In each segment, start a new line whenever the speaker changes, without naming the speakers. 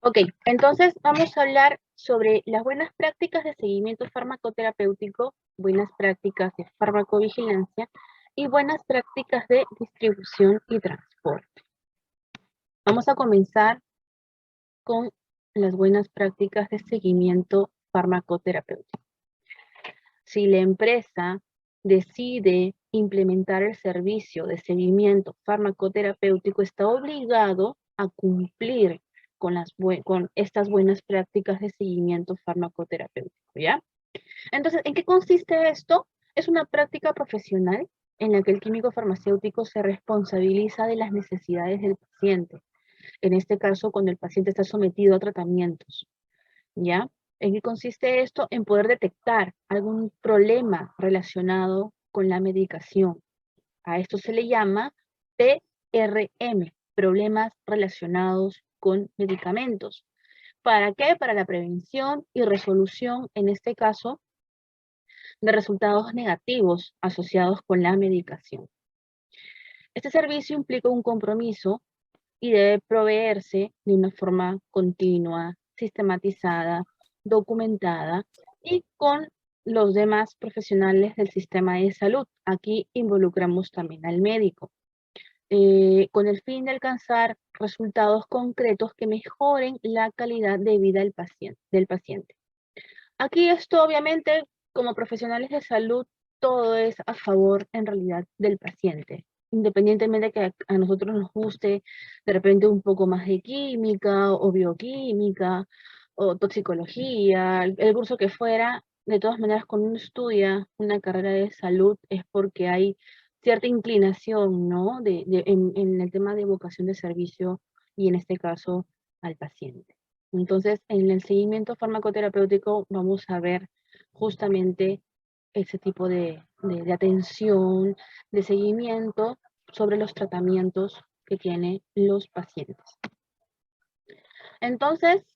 Ok, entonces vamos a hablar sobre las buenas prácticas de seguimiento farmacoterapéutico, buenas prácticas de farmacovigilancia y buenas prácticas de distribución y transporte. Vamos a comenzar con las buenas prácticas de seguimiento farmacoterapéutico. Si la empresa decide implementar el servicio de seguimiento farmacoterapéutico, está obligado a cumplir con estas buenas prácticas de seguimiento farmacoterapéutico, ¿ya? Entonces, ¿en qué consiste esto? Es una práctica profesional en la que el químico farmacéutico se responsabiliza de las necesidades del paciente. En este caso, cuando el paciente está sometido a tratamientos, ¿ya? ¿En qué consiste esto? En poder detectar algún problema relacionado con la medicación. A esto se le llama PRM, problemas relacionados con medicamentos. ¿Para qué? Para la prevención y resolución, en este caso, de resultados negativos asociados con la medicación. Este servicio implica un compromiso y debe proveerse de una forma continua, sistematizada, documentada y con los demás profesionales del sistema de salud. Aquí involucramos también al médico, con el fin de alcanzar resultados concretos que mejoren la calidad de vida del paciente. Aquí esto obviamente, como profesionales de salud, todo es a favor en realidad del paciente. Independientemente de que a nosotros nos guste de repente un poco más de química o bioquímica o toxicología, el curso que fuera, de todas maneras cuando uno estudia una carrera de salud es porque hay cierta inclinación, ¿no? En el tema de vocación de servicio y en este caso al paciente. Entonces, en el seguimiento farmacoterapéutico vamos a ver justamente ese tipo de atención, de seguimiento sobre los tratamientos que tienen los pacientes. Entonces,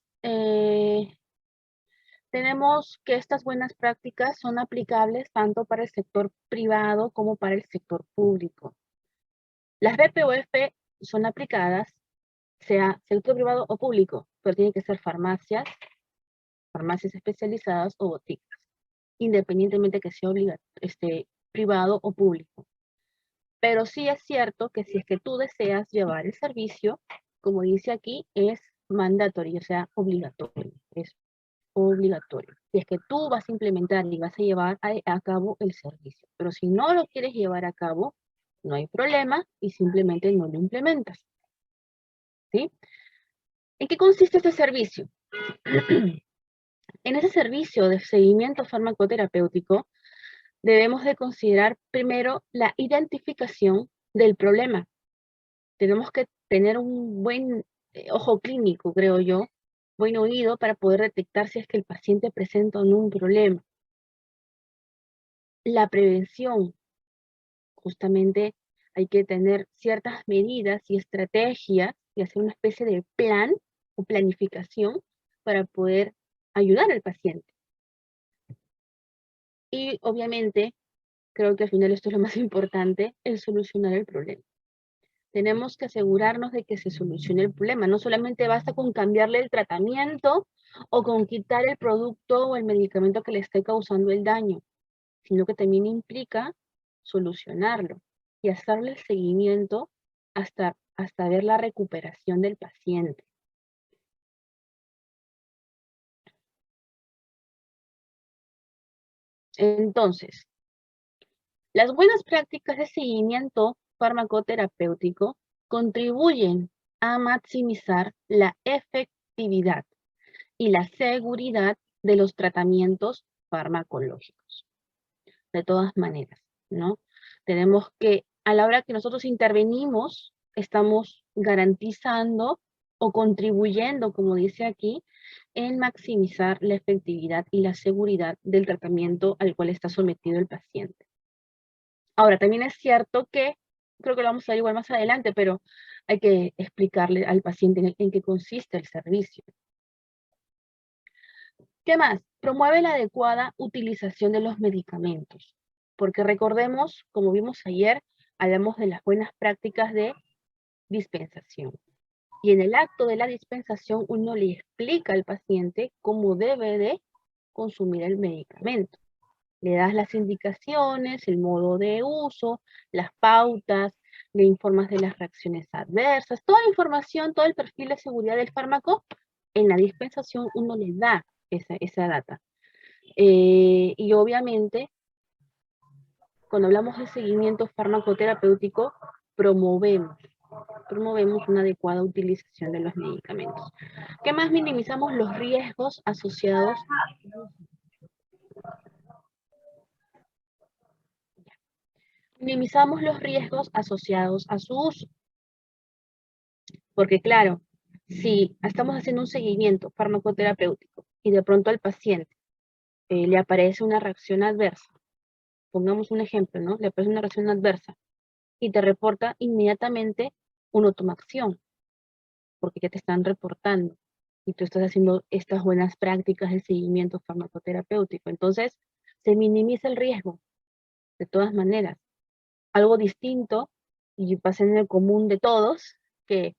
tenemos que estas buenas prácticas son aplicables tanto para el sector privado como para el sector público. Las BPOF son aplicadas, sea sector privado o público, pero tienen que ser farmacias especializadas o boticas, independientemente que sea privado o público. Pero sí es cierto que si es que tú deseas llevar el servicio, como dice aquí, es mandatorio, o sea, obligatorio. Es obligatorio. Si es que tú vas a implementar y vas a llevar a cabo el servicio. Pero si no lo quieres llevar a cabo, no hay problema y simplemente no lo implementas. ¿Sí? ¿En qué consiste este servicio? En ese servicio de seguimiento farmacoterapéutico, debemos de considerar primero la identificación del problema. Tenemos que tener un buen ojo clínico, creo yo, buen oído para poder detectar si es que el paciente presenta o no un problema. La prevención, justamente hay que tener ciertas medidas y estrategias y hacer una especie de plan o planificación para poder ayudar al paciente. Y obviamente, creo que al final esto es lo más importante, el solucionar el problema. Tenemos que asegurarnos de que se solucione el problema. No solamente basta con cambiarle el tratamiento o con quitar el producto o el medicamento que le esté causando el daño, sino que también implica solucionarlo y hacerle el seguimiento hasta ver la recuperación del paciente. Entonces, las buenas prácticas de seguimiento farmacoterapéutico contribuyen a maximizar la efectividad y la seguridad de los tratamientos farmacológicos. De todas maneras, ¿no? Tenemos que, a la hora que nosotros intervenimos, estamos garantizando o contribuyendo, como dice aquí, en maximizar la efectividad y la seguridad del tratamiento al cual está sometido el paciente. Ahora, también es cierto que, creo que lo vamos a ver igual más adelante, pero hay que explicarle al paciente en qué consiste el servicio. ¿Qué más? Promueve la adecuada utilización de los medicamentos, porque recordemos, como vimos ayer, hablamos de las buenas prácticas de dispensación. Y en el acto de la dispensación uno le explica al paciente cómo debe de consumir el medicamento. Le das las indicaciones, el modo de uso, las pautas, le informas de las reacciones adversas, toda la información, todo el perfil de seguridad del fármaco, en la dispensación uno le da esa data. Y obviamente, cuando hablamos de seguimiento farmacoterapéutico, promovemos una adecuada utilización de los medicamentos. ¿Qué más? Minimizamos los riesgos asociados. Minimizamos los riesgos asociados a su uso. Porque claro, si estamos haciendo un seguimiento farmacoterapéutico y de pronto al paciente le aparece una reacción adversa, pongamos un ejemplo, ¿no? Le aparece una reacción adversa y te reporta inmediatamente, uno toma acción, porque ya te están reportando y tú estás haciendo estas buenas prácticas de seguimiento farmacoterapéutico. Entonces, se minimiza el riesgo, de todas maneras. Algo distinto, y pasa en el común de todos, que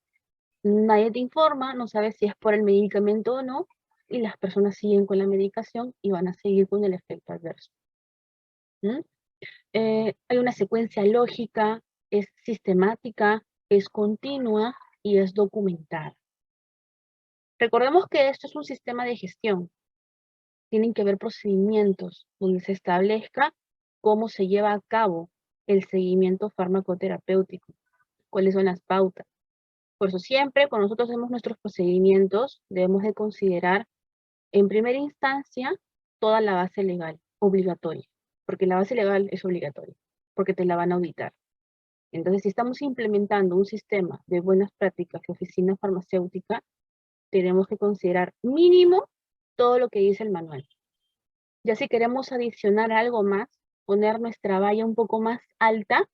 nadie te informa, no sabes si es por el medicamento o no, y las personas siguen con la medicación y van a seguir con el efecto adverso. ¿Mm? Hay una secuencia lógica, es sistemática, es continua y es documentada. Recordemos que esto es un sistema de gestión. Tienen que haber procedimientos donde se establezca cómo se lleva a cabo el seguimiento farmacoterapéutico, cuáles son las pautas. Por eso siempre, cuando nosotros hacemos nuestros procedimientos, debemos de considerar en primera instancia toda la base legal obligatoria, porque la base legal es obligatoria, porque te la van a auditar. Entonces, si estamos implementando un sistema de buenas prácticas de oficina farmacéutica, tenemos que considerar mínimo todo lo que dice el manual. Ya si queremos adicionar algo más, poner nuestra valla un poco más alta,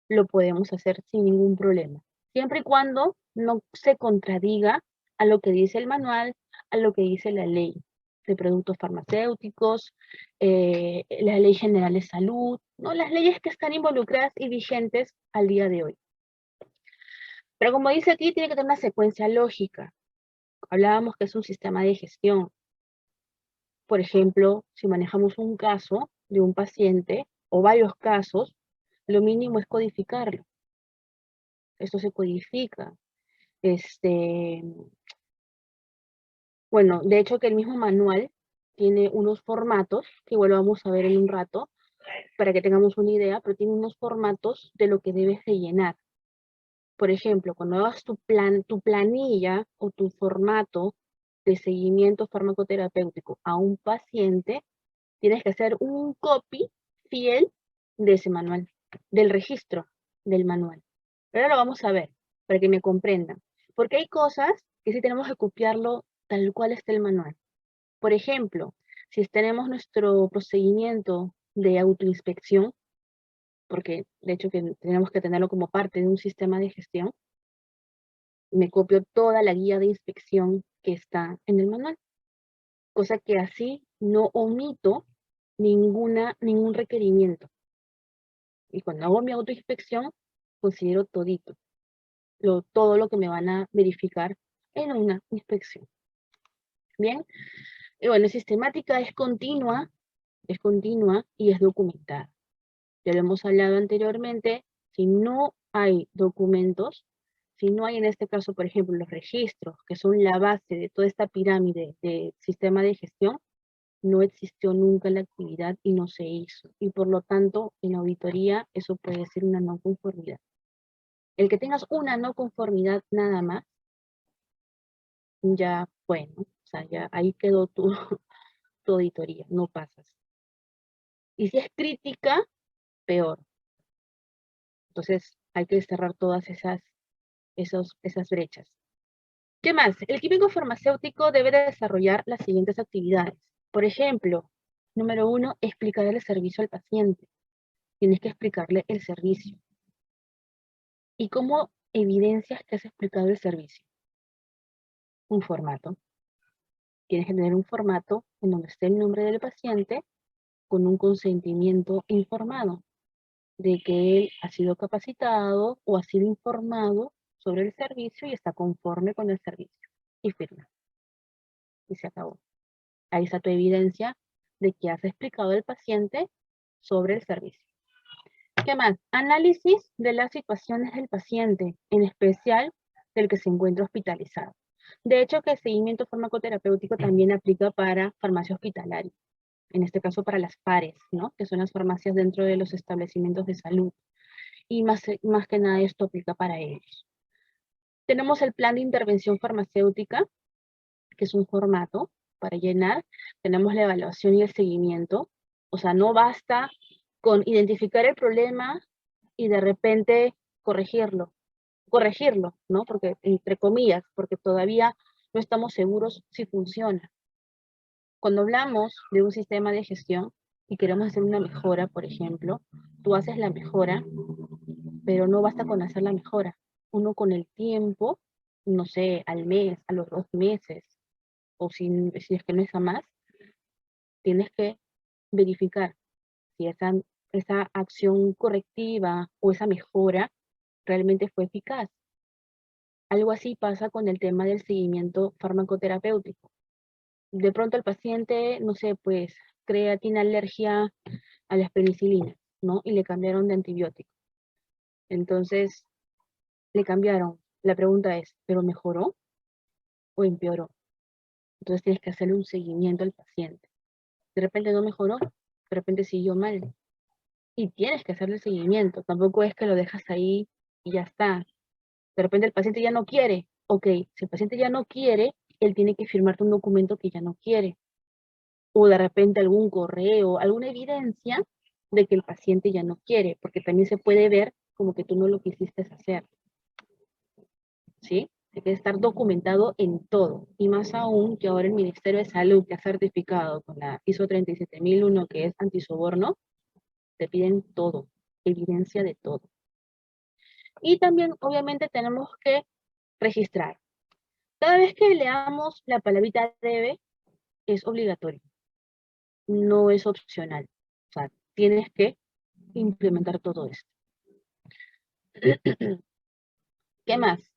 lo podemos hacer sin ningún problema. Siempre y cuando no se contradiga a lo que dice el manual, a lo que dice la ley de productos farmacéuticos, la ley general de salud, ¿no? Las leyes que están involucradas y vigentes al día de hoy. Pero como dice aquí, tiene que tener una secuencia lógica. Hablábamos que es un sistema de gestión. Por ejemplo, si manejamos un caso de un paciente o varios casos, lo mínimo es codificarlo. Esto se codifica. Bueno, de hecho que el mismo manual tiene unos formatos, que igual lo vamos a ver en un rato, para que tengamos una idea, pero tiene unos formatos de lo que debes de llenar. Por ejemplo, cuando hagas tu planilla o tu formato de seguimiento farmacoterapéutico a un paciente, tienes que hacer un copy fiel de ese manual, del registro del manual. Pero ahora lo vamos a ver, para que me comprendan. Porque hay cosas que sí tenemos que copiarlo tal cual está el manual. Por ejemplo, si tenemos nuestro procedimiento de autoinspección, porque de hecho que tenemos que tenerlo como parte de un sistema de gestión, me copio toda la guía de inspección que está en el manual, cosa que así no omito ningún requerimiento. Y cuando hago mi autoinspección, considero todito, todo lo que me van a verificar en una inspección. Bien, y bueno, sistemática es continua y es documentada. Ya lo hemos hablado anteriormente, si no hay documentos, si no hay en este caso, por ejemplo, los registros, que son la base de toda esta pirámide de sistema de gestión, no existió nunca la actividad y no se hizo. Y por lo tanto, en auditoría, eso puede ser una no conformidad. El que tengas una no conformidad nada más, ya, bueno, o sea, ya ahí quedó tu auditoría, no pasas. Y si es crítica, peor. Entonces, hay que cerrar todas esas brechas. ¿Qué más? El químico farmacéutico debe de desarrollar las siguientes actividades. Por ejemplo, número 1, explicar el servicio al paciente. Tienes que explicarle el servicio. ¿Y cómo evidencias que has explicado el servicio? Un formato. Tienes que tener un formato en donde esté el nombre del paciente con un consentimiento informado de que él ha sido capacitado o ha sido informado sobre el servicio y está conforme con el servicio. Y firma. Y se acabó. Ahí está tu evidencia de que has explicado al paciente sobre el servicio. ¿Qué más? Análisis de las situaciones del paciente, en especial del que se encuentra hospitalizado. De hecho, que el seguimiento farmacoterapéutico también aplica para farmacia hospitalaria. En este caso para las PARES, ¿no? Que son las farmacias dentro de los establecimientos de salud. Y más que nada esto aplica para ellos. Tenemos el plan de intervención farmacéutica, que es un formato para llenar. Tenemos la evaluación y el seguimiento. O sea, no basta con identificar el problema y de repente corregirlo, ¿no? Porque, entre comillas, porque todavía no estamos seguros si funciona. Cuando hablamos de un sistema de gestión y queremos hacer una mejora, por ejemplo, tú haces la mejora, pero no basta con hacer la mejora. Uno con el tiempo, no sé, al mes, a los 2 meses, o si es que no es a más, tienes que verificar si esa acción correctiva o esa mejora realmente fue eficaz. Algo así pasa con el tema del seguimiento farmacoterapéutico. De pronto el paciente, no sé, pues tiene alergia a las penicilinas, ¿no? Y le cambiaron de antibiótico. Entonces, le cambiaron. La pregunta es, ¿pero mejoró o empeoró? Entonces tienes que hacerle un seguimiento al paciente. De repente no mejoró, de repente siguió mal. Y tienes que hacerle el seguimiento. Tampoco es que lo dejas ahí y ya está. De repente el paciente ya no quiere. Ok, si el paciente ya no quiere, él tiene que firmarte un documento que ya no quiere. O de repente algún correo, alguna evidencia de que el paciente ya no quiere, porque también se puede ver como que tú no lo quisiste hacer. ¿Sí? Hay que estar documentado en todo. Y más aún que ahora el Ministerio de Salud, que ha certificado con la ISO 37001, que es antisoborno, te piden todo, evidencia de todo. Y también, obviamente, tenemos que registrar. Cada vez que leamos la palabrita debe, es obligatorio. No es opcional. O sea, tienes que implementar todo esto. ¿Qué más?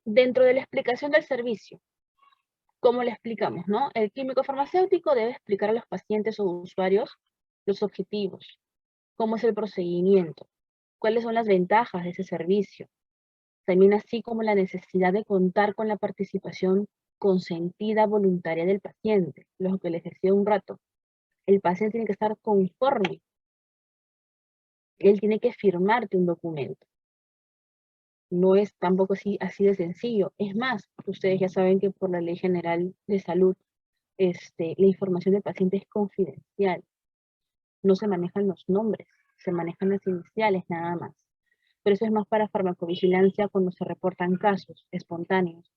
Dentro de la explicación del servicio, ¿cómo le explicamos, no? El químico farmacéutico debe explicar a los pacientes o usuarios los objetivos, cómo es el procedimiento, cuáles son las ventajas de ese servicio, también así como la necesidad de contar con la participación consentida voluntaria del paciente, lo que les decía un rato. El paciente tiene que estar conforme, él tiene que firmarte un documento. No es tampoco así de sencillo. Es más, ustedes ya saben que por la Ley General de Salud, la información del paciente es confidencial. No se manejan los nombres, se manejan las iniciales nada más. Pero eso es más para farmacovigilancia cuando se reportan casos espontáneos.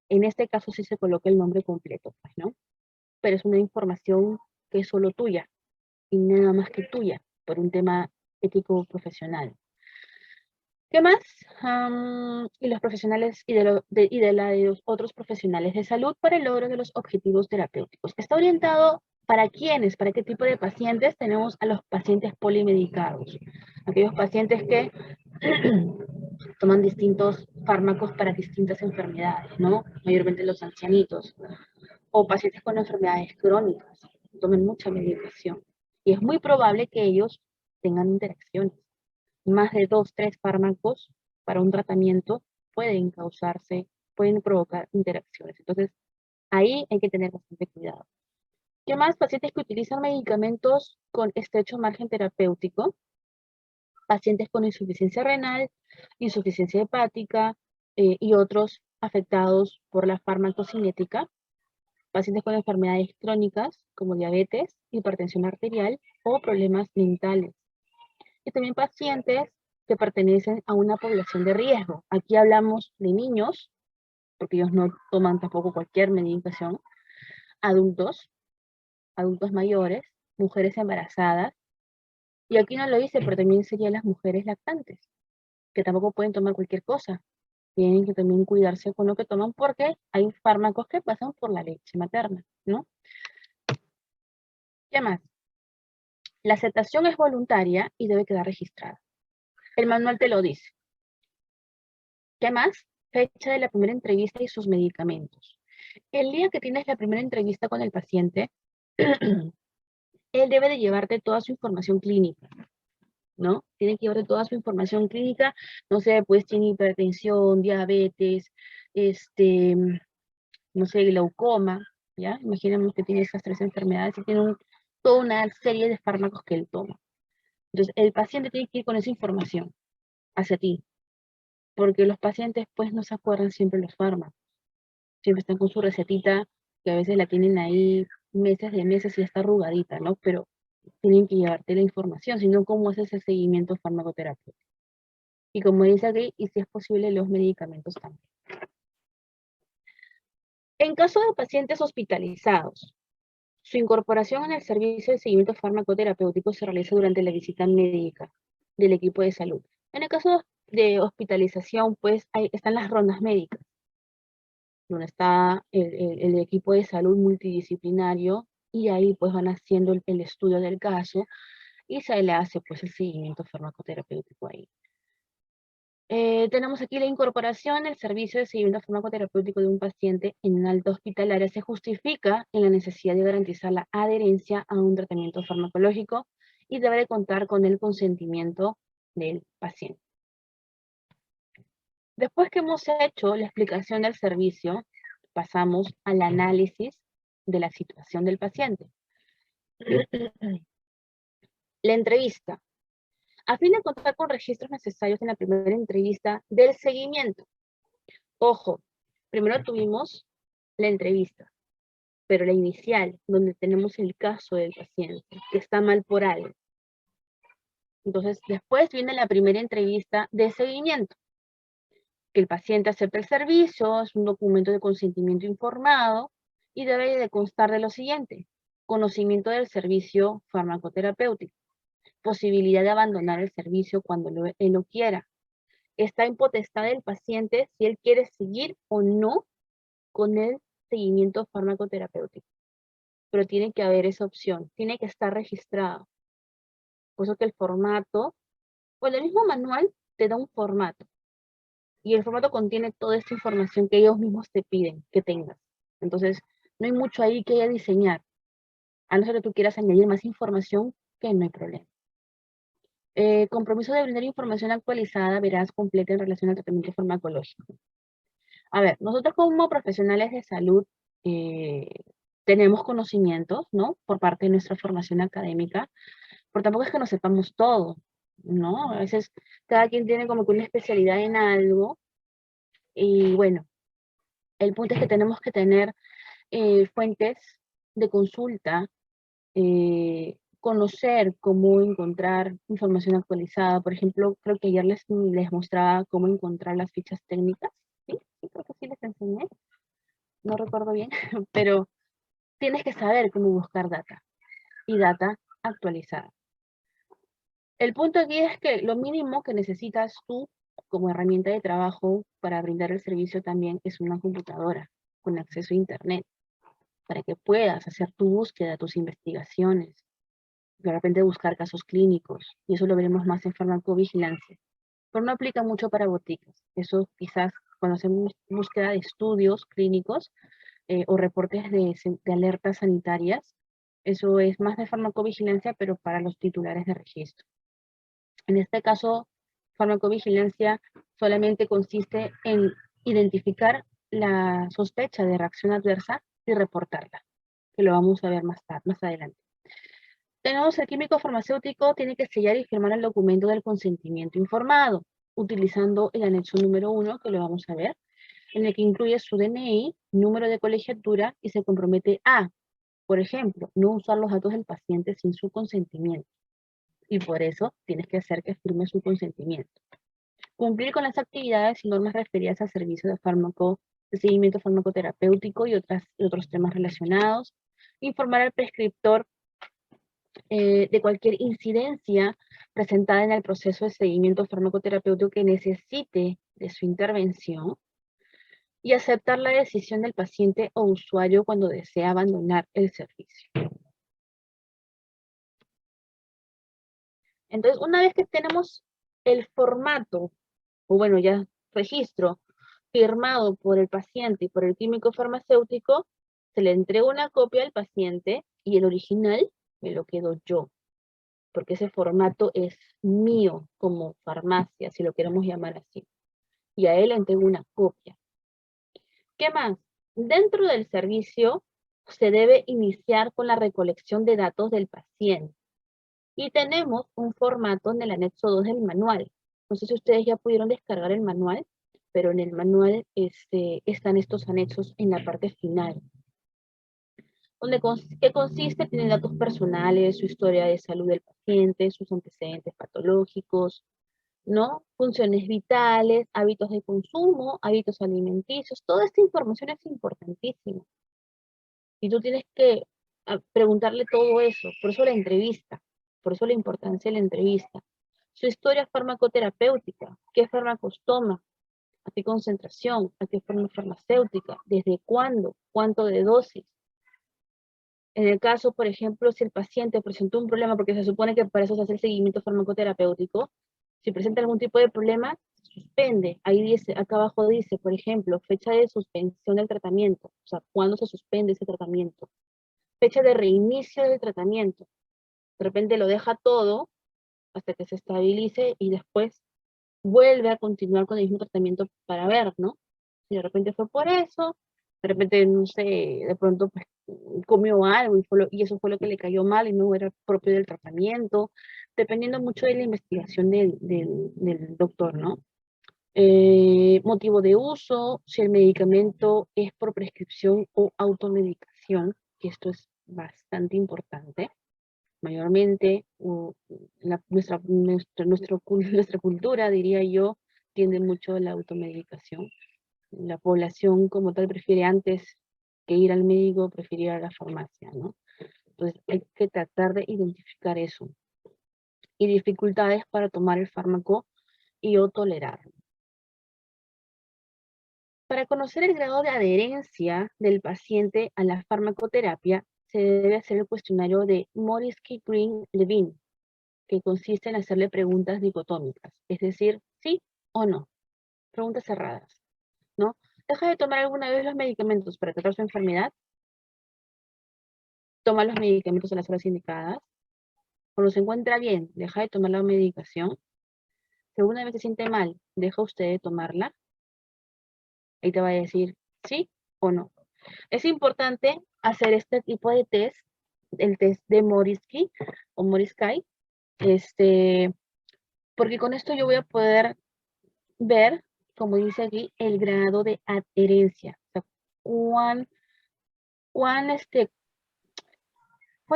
En este caso sí se coloca el nombre completo, pues, ¿no? Pero es una información que es solo tuya y nada más que tuya, por un tema ético profesional. ¿Qué más? Y los profesionales y de los otros profesionales de salud para el logro de los objetivos terapéuticos. Está orientado para quiénes, para qué tipo de pacientes. Tenemos a los pacientes polimedicados, aquellos pacientes que toman distintos fármacos para distintas enfermedades, ¿no? Mayormente los ancianitos, o pacientes con enfermedades crónicas, toman mucha medicación. Y es muy probable que ellos tengan interacciones. Más de 2, 3 fármacos para un tratamiento pueden provocar interacciones. Entonces, ahí hay que tener bastante cuidado. ¿Qué más? Pacientes que utilizan medicamentos con estrecho margen terapéutico, pacientes con insuficiencia renal, insuficiencia hepática y otros afectados por la farmacocinética, pacientes con enfermedades crónicas como diabetes, hipertensión arterial o problemas mentales. Y también pacientes que pertenecen a una población de riesgo. Aquí hablamos de niños, porque ellos no toman tampoco cualquier medicación, adultos mayores, mujeres embarazadas, y aquí no lo dice, pero también serían las mujeres lactantes, que tampoco pueden tomar cualquier cosa. Tienen que también cuidarse con lo que toman porque hay fármacos que pasan por la leche materna, ¿no? ¿Qué más? La aceptación es voluntaria y debe quedar registrada. El manual te lo dice. ¿Qué más? Fecha de la primera entrevista y sus medicamentos. El día que tienes la primera entrevista con el paciente, él debe de llevarte toda su información clínica, ¿no? Tiene que llevarte toda su información clínica, no sé, pues tiene hipertensión, diabetes, no sé, glaucoma, ¿ya? Imaginemos que tiene esas tres enfermedades y tiene toda una serie de fármacos que él toma. Entonces, el paciente tiene que ir con esa información hacia ti, porque los pacientes pues no se acuerdan siempre los fármacos, siempre están con su recetita, que a veces la tienen ahí meses de meses y está arrugadita, ¿no? Pero tienen que llevarte la información, sino cómo haces el seguimiento farmacoterapéutico. Y como dice aquí, y si es posible, los medicamentos también. En caso de pacientes hospitalizados, su incorporación en el servicio de seguimiento farmacoterapéutico se realiza durante la visita médica del equipo de salud. En el caso de hospitalización, pues ahí están las rondas médicas, donde está el equipo de salud multidisciplinario y ahí pues van haciendo el estudio del caso y se le hace pues el seguimiento farmacoterapéutico ahí. Tenemos aquí la incorporación del servicio de seguimiento farmacoterapéutico de un paciente en alta hospitalaria se justifica en la necesidad de garantizar la adherencia a un tratamiento farmacológico y debe de contar con el consentimiento del paciente. Después que hemos hecho la explicación del servicio, pasamos al análisis de la situación del paciente. La entrevista. A fin de contar con registros necesarios en la primera entrevista del seguimiento. Ojo, primero tuvimos la entrevista, pero la inicial, donde tenemos el caso del paciente, que está mal por algo. Entonces, después viene la primera entrevista de seguimiento, que el paciente acepta el servicio, es un documento de consentimiento informado y debe de constar de lo siguiente: conocimiento del servicio farmacoterapéutico, posibilidad de abandonar el servicio cuando él lo quiera. Está en potestad del paciente si él quiere seguir o no con el seguimiento farmacoterapéutico. Pero tiene que haber esa opción, tiene que estar registrado. Por eso que el formato, o el mismo manual te da un formato. Y el formato contiene toda esta información que ellos mismos te piden que tengas. Entonces, no hay mucho ahí que diseñar. A no ser que tú quieras añadir más información, que no hay problema. Compromiso de brindar información actualizada, veraz, completa en relación al tratamiento farmacológico. A ver, nosotros como profesionales de salud tenemos conocimientos, ¿no? Por parte de nuestra formación académica, pero tampoco es que nos sepamos todo, ¿no? A veces cada quien tiene como que una especialidad en algo y bueno, el punto es que tenemos que tener fuentes de consulta, conocer cómo encontrar información actualizada. Por ejemplo, creo que ayer les mostraba cómo encontrar las fichas técnicas, ¿sí? Sí, creo que sí les enseñé, no recuerdo bien, pero tienes que saber cómo buscar data y data actualizada. El punto aquí es que lo mínimo que necesitas tú como herramienta de trabajo para brindar el servicio también es una computadora con acceso a internet para que puedas hacer tu búsqueda, tus investigaciones, de repente buscar casos clínicos, y eso lo veremos más en farmacovigilancia. Pero no aplica mucho para boticas. Eso quizás cuando hacemos búsqueda de estudios clínicos o reportes de alertas sanitarias, eso es más de farmacovigilancia, pero para los titulares de registro. En este caso, farmacovigilancia solamente consiste en identificar la sospecha de reacción adversa y reportarla, que lo vamos a ver más adelante. Tenemos el químico farmacéutico, tiene que sellar y firmar el documento del consentimiento informado, utilizando el anexo número 1, que lo vamos a ver, en el que incluye su DNI, número de colegiatura y se compromete a, por ejemplo, no usar los datos del paciente sin su consentimiento. Y por eso tienes que hacer que firme su consentimiento. Cumplir con las actividades y normas referidas al servicio de seguimiento farmacoterapéutico y otros temas relacionados. Informar al prescriptor de cualquier incidencia presentada en el proceso de seguimiento farmacoterapéutico que necesite de su intervención y aceptar la decisión del paciente o usuario cuando desea abandonar el servicio. Entonces, una vez que tenemos el formato, o bueno, ya registro firmado por el paciente y por el químico farmacéutico, se le entrega una copia al paciente y el original me lo quedo yo, porque ese formato es mío como farmacia, si lo queremos llamar así. Y a él le entrego una copia. ¿Qué más? Dentro del servicio se debe iniciar con la recolección de datos del paciente. Y tenemos un formato en el anexo 2 del manual. No sé si ustedes ya pudieron descargar el manual, pero en el manual están estos anexos en la parte final. ¿Qué consiste? Tiene datos personales, su historia de salud del paciente, sus antecedentes patológicos, ¿no? Funciones vitales, hábitos de consumo, hábitos alimenticios. Toda esta información es importantísima. Y tú tienes que preguntarle todo eso. Por eso la entrevista. Por eso la importancia de la entrevista. Su historia farmacoterapéutica. ¿Qué fármacos toma? ¿A qué concentración? ¿A qué forma farmacéutica? ¿Desde cuándo? ¿Cuánto de dosis? En el caso, por ejemplo, si el paciente presentó un problema, porque se supone que para eso se hace el seguimiento farmacoterapéutico, si presenta algún tipo de problema, se suspende. Ahí dice, acá abajo dice, por ejemplo, fecha de suspensión del tratamiento. O sea, ¿cuándo se suspende ese tratamiento? Fecha de reinicio del tratamiento. De repente lo deja todo hasta que se estabilice y después vuelve a continuar con el mismo tratamiento para ver, ¿no? Si de repente fue por eso, de repente, no sé, de pronto pues, comió algo y eso fue lo que le cayó mal y no era propio del tratamiento, dependiendo mucho de la investigación del doctor, ¿no? Motivo de uso, si el medicamento es por prescripción o automedicación, que esto es bastante importante. Mayormente, nuestra cultura, diría yo, tiende mucho a la automedicación. La población como tal prefiere antes que ir al médico, prefiere ir a la farmacia, ¿no? Entonces hay que tratar de identificar eso. Y dificultades para tomar el fármaco y o tolerarlo. Para conocer el grado de adherencia del paciente a la farmacoterapia, se debe hacer el cuestionario de Morisky-Green-Levine, que consiste en hacerle preguntas dicotómicas, es decir, sí o no, preguntas cerradas, ¿no? ¿Deja de tomar alguna vez los medicamentos para tratar su enfermedad? ¿Toma los medicamentos a las horas indicadas? Cuando se encuentra bien, ¿deja de tomar la medicación? Si alguna vez se siente mal, ¿deja usted de tomarla? Ahí te va a decir sí o no. Es importante hacer este tipo de test, el test de Morisky o Morisky, porque con esto yo voy a poder ver, como dice aquí, el grado de adherencia. O sea, cuán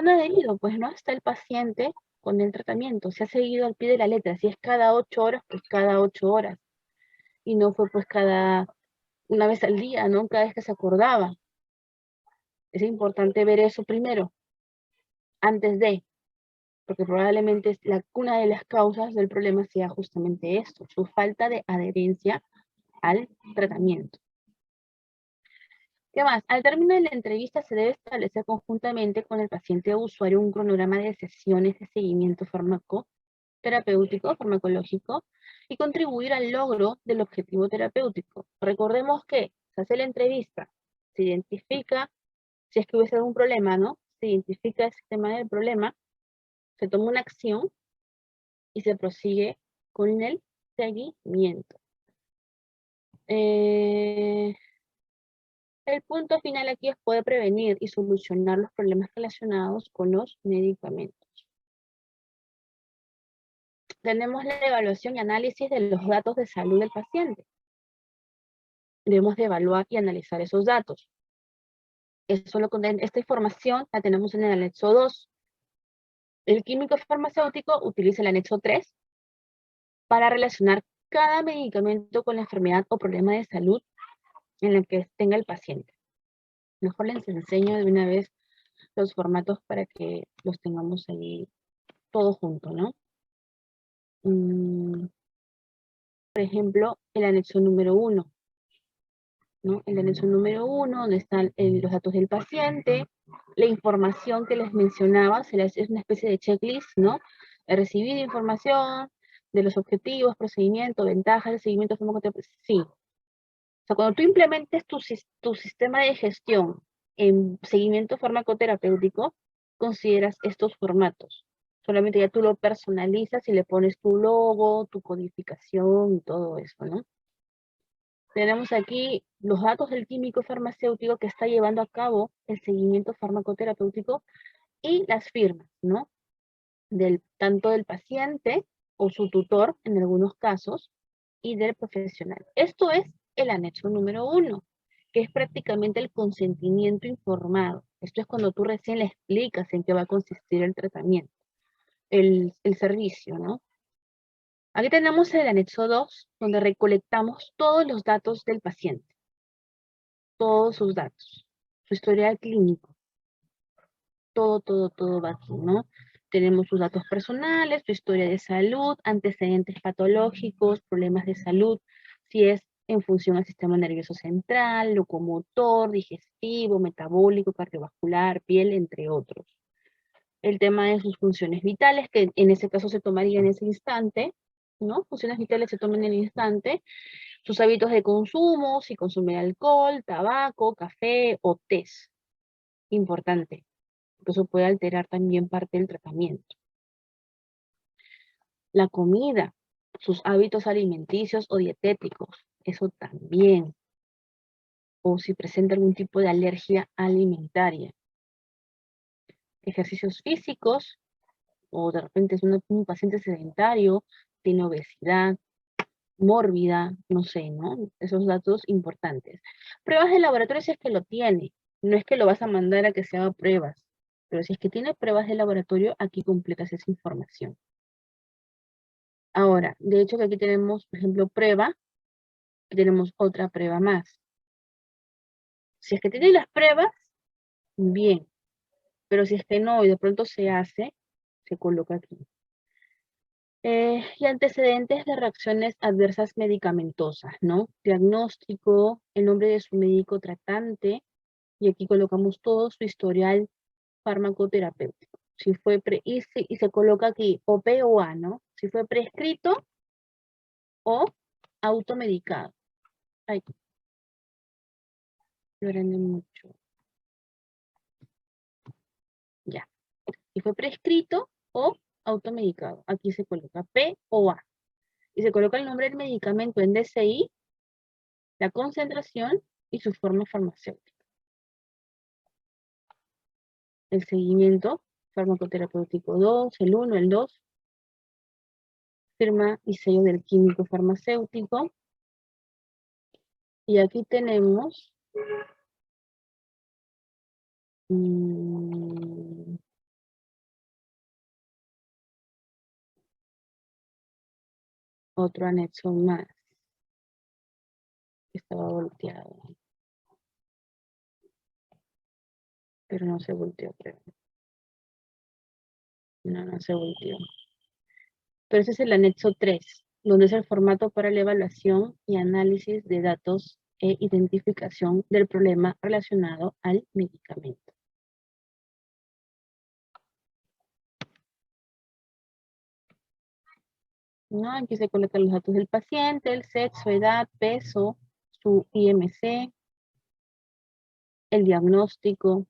adherido, pues, ¿no? Está el paciente con el tratamiento. Se ha seguido al pie de la letra. Si es cada 8 horas, pues cada 8 horas. Y no fue pues una vez al día, ¿no? Cada vez que se acordaba. Es importante ver eso primero, antes de, porque probablemente una de las causas del problema sea justamente esto, su falta de adherencia al tratamiento. ¿Qué más? Al término de la entrevista se debe establecer conjuntamente con el paciente o usuario un cronograma de sesiones de seguimiento farmacoterapéutico, farmacológico, y contribuir al logro del objetivo terapéutico. Recordemos que se hace la entrevista, se identifica si es que hubiese algún problema, ¿no? Se identifica el tema del problema, se toma una acción y se prosigue con el seguimiento. El punto final aquí es poder prevenir y solucionar los problemas relacionados con los medicamentos. Tenemos la evaluación y análisis de los datos de salud del paciente. Debemos de evaluar y analizar esos datos. Esta información la tenemos en el anexo 2. El químico farmacéutico utiliza el anexo 3 para relacionar cada medicamento con la enfermedad o problema de salud en la que tenga el paciente. Mejor les enseño de una vez los formatos para que los tengamos ahí todos juntos, ¿no? Por ejemplo, el anexo número 1, ¿no? El anexo número 1, donde están los datos del paciente, la información que les mencionaba, es una especie de checklist, ¿no? He recibido información, de los objetivos, procedimientos, ventajas del seguimiento farmacoterapéutico. Sí. O sea, cuando tú implementes tu sistema de gestión en seguimiento farmacoterapéutico, consideras estos formatos. Solamente ya tú lo personalizas y le pones tu logo, tu codificación y todo eso, ¿no? Tenemos aquí los datos del químico farmacéutico que está llevando a cabo el seguimiento farmacoterapéutico y las firmas, ¿no? Tanto del paciente o su tutor en algunos casos y del profesional. Esto es el anexo número 1, que es prácticamente el consentimiento informado. Esto es cuando tú recién le explicas en qué va a consistir el tratamiento, el servicio, ¿no? Aquí tenemos el anexo 2, donde recolectamos todos los datos del paciente, todos sus datos, su historial clínico, todo va aquí, ¿no? Tenemos sus datos personales, su historia de salud, antecedentes patológicos, problemas de salud, si es en función al sistema nervioso central, locomotor, digestivo, metabólico, cardiovascular, piel, entre otros. El tema de sus funciones vitales, que en ese caso se tomaría en ese instante, ¿no? Funciones vitales se toman en el instante. Sus hábitos de consumo, si consume alcohol, tabaco, café o tés. Importante, porque eso puede alterar también parte del tratamiento. La comida, sus hábitos alimenticios o dietéticos, eso también. O si presenta algún tipo de alergia alimentaria. Ejercicios físicos, o de repente es un paciente sedentario, tiene obesidad, mórbida, no sé, ¿no? Esos datos importantes. Pruebas de laboratorio si es que lo tiene. No es que lo vas a mandar a que se haga pruebas, pero si es que tiene pruebas de laboratorio, aquí completas esa información. Ahora, de hecho que aquí tenemos, por ejemplo, prueba, y tenemos otra prueba más. Si es que tiene las pruebas, bien, pero si es que no y de pronto se hace, se coloca aquí. Y antecedentes de reacciones adversas medicamentosas, ¿no? Diagnóstico, el nombre de su médico tratante, y aquí colocamos todo su historial farmacoterapéutico. Si fue y se coloca aquí o P o A, ¿no? Si fue prescrito o automedicado. Ay, lo grande mucho. Ya. Si fue prescrito o automedicado. Aquí se coloca P o A. Y se coloca el nombre del medicamento en DCI, la concentración y su forma farmacéutica. El seguimiento farmacoterapéutico 2, el 1, el 2, firma y sello del químico farmacéutico. Y aquí tenemos otro anexo más que estaba volteado, pero no se volteó, creo. No se volteó. Pero ese es el anexo 3, donde es el formato para la evaluación y análisis de datos e identificación del problema relacionado al medicamento. ¿No? Aquí se colocan los datos del paciente, el sexo, edad, peso, su IMC, el diagnóstico.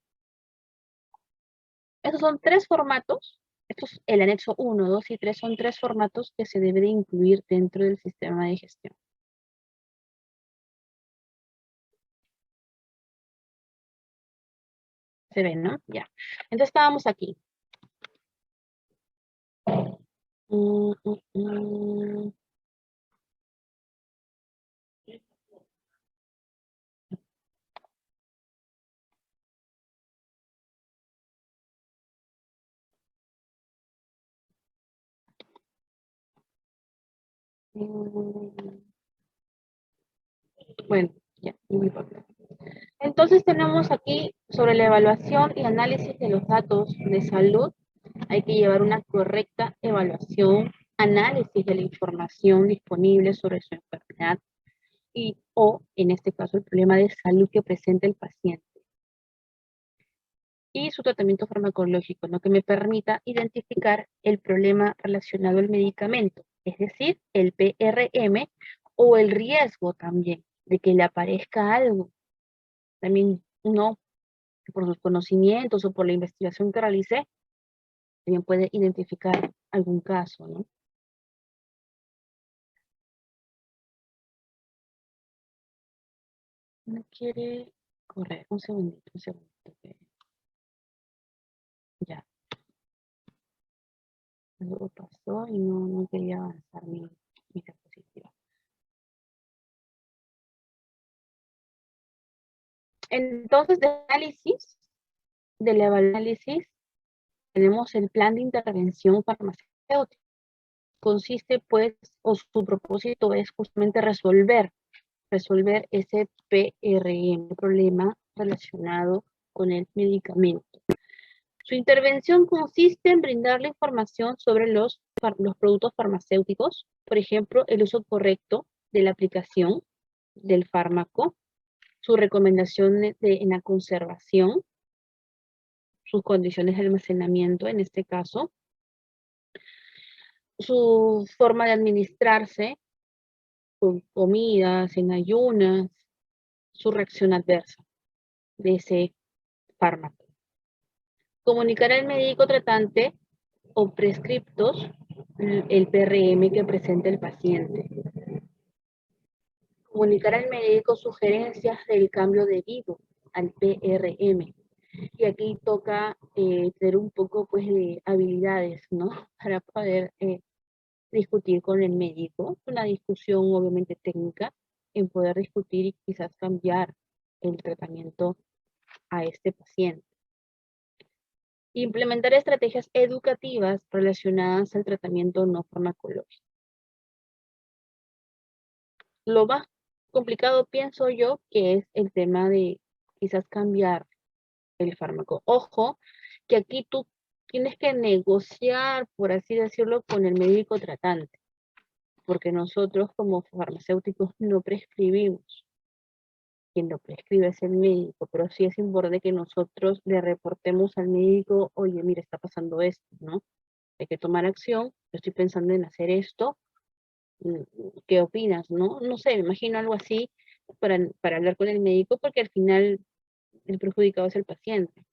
Estos son 3 formatos. Estos, el anexo 1, 2 y 3 son 3 formatos que se debe de incluir dentro del sistema de gestión. Se ven, ¿no? Ya. Entonces estábamos aquí. Bueno, ya, no importa. Entonces tenemos aquí sobre la evaluación y análisis de los datos de salud. Hay que llevar una correcta evaluación, análisis de la información disponible sobre su enfermedad y o, en este caso, el problema de salud que presenta el paciente. Y su tratamiento farmacológico, ¿no? Que me permita identificar el problema relacionado al medicamento. es decir, el PRM o el riesgo también de que le aparezca algo. También uno, por sus conocimientos o por la investigación que realicé, también puede identificar algún caso, ¿no? No quiere correr, un segundito, que ya, luego pasó y no quería avanzar mi diapositiva. Entonces, del análisis, tenemos el plan de intervención farmacéutica. Consiste, pues, o su propósito es justamente resolver ese PRM, problema relacionado con el medicamento. Su intervención consiste en brindar la información sobre los productos farmacéuticos, por ejemplo, el uso correcto de la aplicación del fármaco, sus recomendaciones en la conservación, sus condiciones de almacenamiento en este caso, su forma de administrarse, con comidas, en ayunas, su reacción adversa de ese fármaco. Comunicar al médico tratante o prescriptos el PRM que presenta el paciente. Comunicar al médico sugerencias del cambio debido al PRM. Y aquí toca tener un poco pues de habilidades, ¿no? Para poder discutir con el médico. Una discusión obviamente técnica en poder discutir y quizás cambiar el tratamiento a este paciente. Implementar estrategias educativas relacionadas al tratamiento no farmacológico. Lo más complicado, pienso yo, que es el tema de quizás cambiar el fármaco. Ojo, que aquí tú tienes que negociar, por así decirlo, con el médico tratante, porque nosotros como farmacéuticos no prescribimos. Quien lo prescribe es el médico, pero sí es importante que nosotros le reportemos al médico, oye, mira, está pasando esto, ¿no? Hay que tomar acción, yo estoy pensando en hacer esto, ¿qué opinas, no? No sé, me imagino algo así para hablar con el médico, porque al final el perjudicado es el paciente.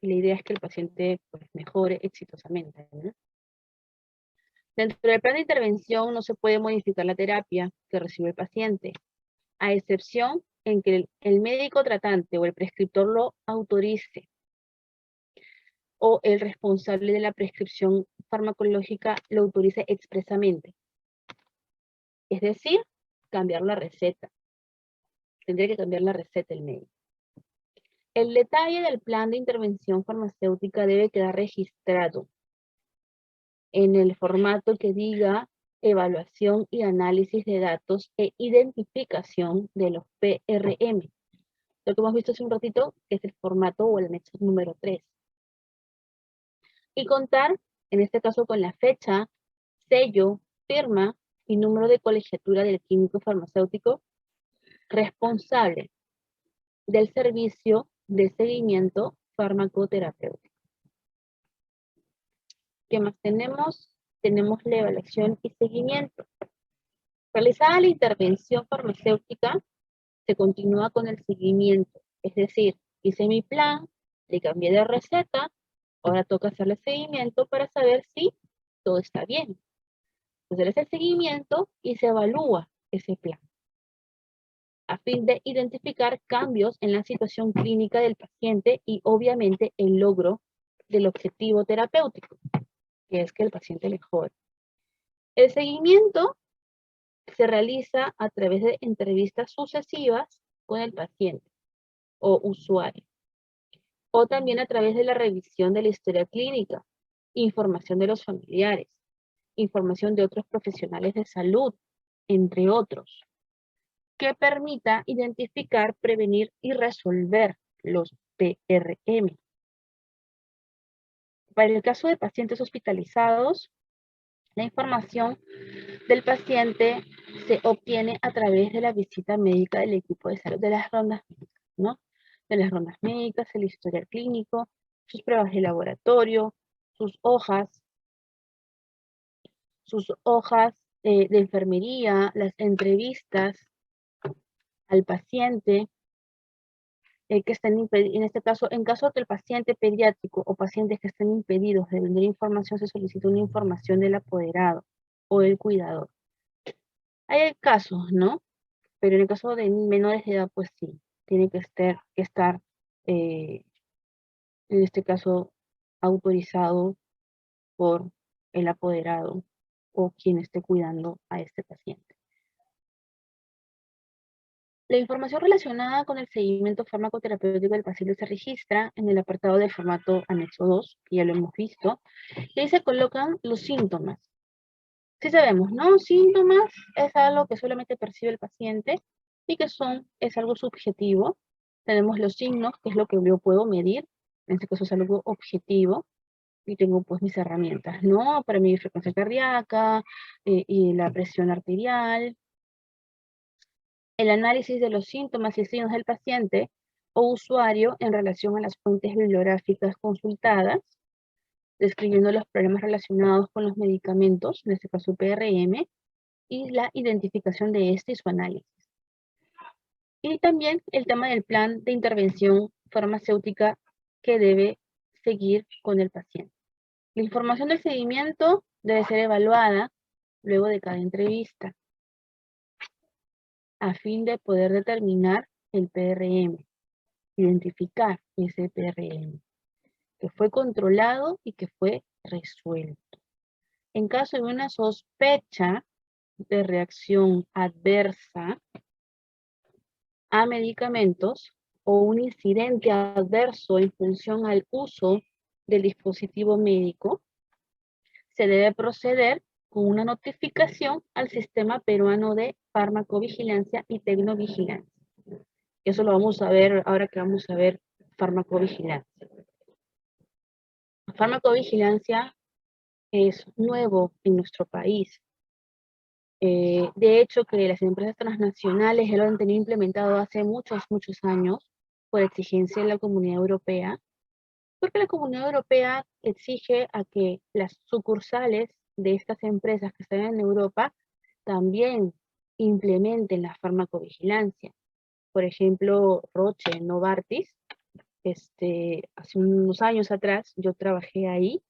Y la idea es que el paciente pues, mejore exitosamente, ¿no? Dentro del plan de intervención no se puede modificar la terapia que recibe el paciente, a excepción en que el médico tratante o el prescriptor lo autorice o el responsable de la prescripción farmacológica lo autorice expresamente. Es decir, cambiar la receta. Tendría que cambiar la receta el médico. El detalle del plan de intervención farmacéutica debe quedar registrado en el formato que diga evaluación y análisis de datos e identificación de los PRM. Lo que hemos visto hace un ratito es el formato o el anexo número 3. Y contar, en este caso, con la fecha, sello, firma y número de colegiatura del químico farmacéutico responsable del servicio de seguimiento farmacoterapéutico. ¿Qué más tenemos? Tenemos la evaluación y seguimiento. Realizada la intervención farmacéutica, se continúa con el seguimiento. Es decir, hice mi plan, le cambié de receta, ahora toca hacerle seguimiento para saber si todo está bien. Entonces, el seguimiento y se evalúa ese plan a fin de identificar cambios en la situación clínica del paciente y obviamente el logro del objetivo terapéutico, que es que el paciente mejore. El seguimiento se realiza a través de entrevistas sucesivas con el paciente o usuario, o también a través de la revisión de la historia clínica, información de los familiares, información de otros profesionales de salud, entre otros, que permita identificar, prevenir y resolver los PRM. Para el caso de pacientes hospitalizados, la información del paciente se obtiene a través de la visita médica del equipo de salud, de las rondas médicas, ¿no? De las rondas médicas, el historial clínico, sus pruebas de laboratorio, sus hojas de enfermería, las entrevistas al paciente, que estén en este caso, en caso que el paciente pediátrico o pacientes que estén impedidos de brindar información, se solicita una información del apoderado o del cuidador. Hay casos, ¿no? Pero en el caso de menores de edad, pues sí, tiene que estar en este caso, autorizado por el apoderado o quien esté cuidando a este paciente. La información relacionada con el seguimiento farmacoterapéutico del paciente se registra en el apartado del formato anexo 2, que ya lo hemos visto, y ahí se colocan los síntomas. Sí sabemos, ¿no? Síntomas es algo que solamente percibe el paciente y que es algo subjetivo. Tenemos los signos, que es lo que yo puedo medir, en este caso es algo objetivo, y tengo pues mis herramientas, ¿no? Para mi frecuencia cardíaca y la presión arterial, el análisis de los síntomas y signos del paciente o usuario en relación a las fuentes bibliográficas consultadas, describiendo los problemas relacionados con los medicamentos, en este caso PRM, y la identificación de este y su análisis. Y también el tema del plan de intervención farmacéutica que debe seguir con el paciente. La información del seguimiento debe ser evaluada luego de cada entrevista a fin de poder determinar el PRM, identificar ese PRM, que fue controlado y que fue resuelto. En caso de una sospecha de reacción adversa a medicamentos o un incidente adverso en función al uso del dispositivo médico, se debe proceder con una notificación al Sistema Peruano de Farmacovigilancia y Tecnovigilancia. Eso lo vamos a ver ahora que vamos a ver farmacovigilancia. Farmacovigilancia es nuevo en nuestro país. De hecho, que las empresas transnacionales ya lo han tenido implementado hace muchos años por exigencia de la Comunidad Europea, porque la Comunidad Europea exige a que las sucursales de estas empresas que están en Europa también implementen la farmacovigilancia. Por ejemplo, Roche, Novartis, hace unos años atrás yo trabajé ahí,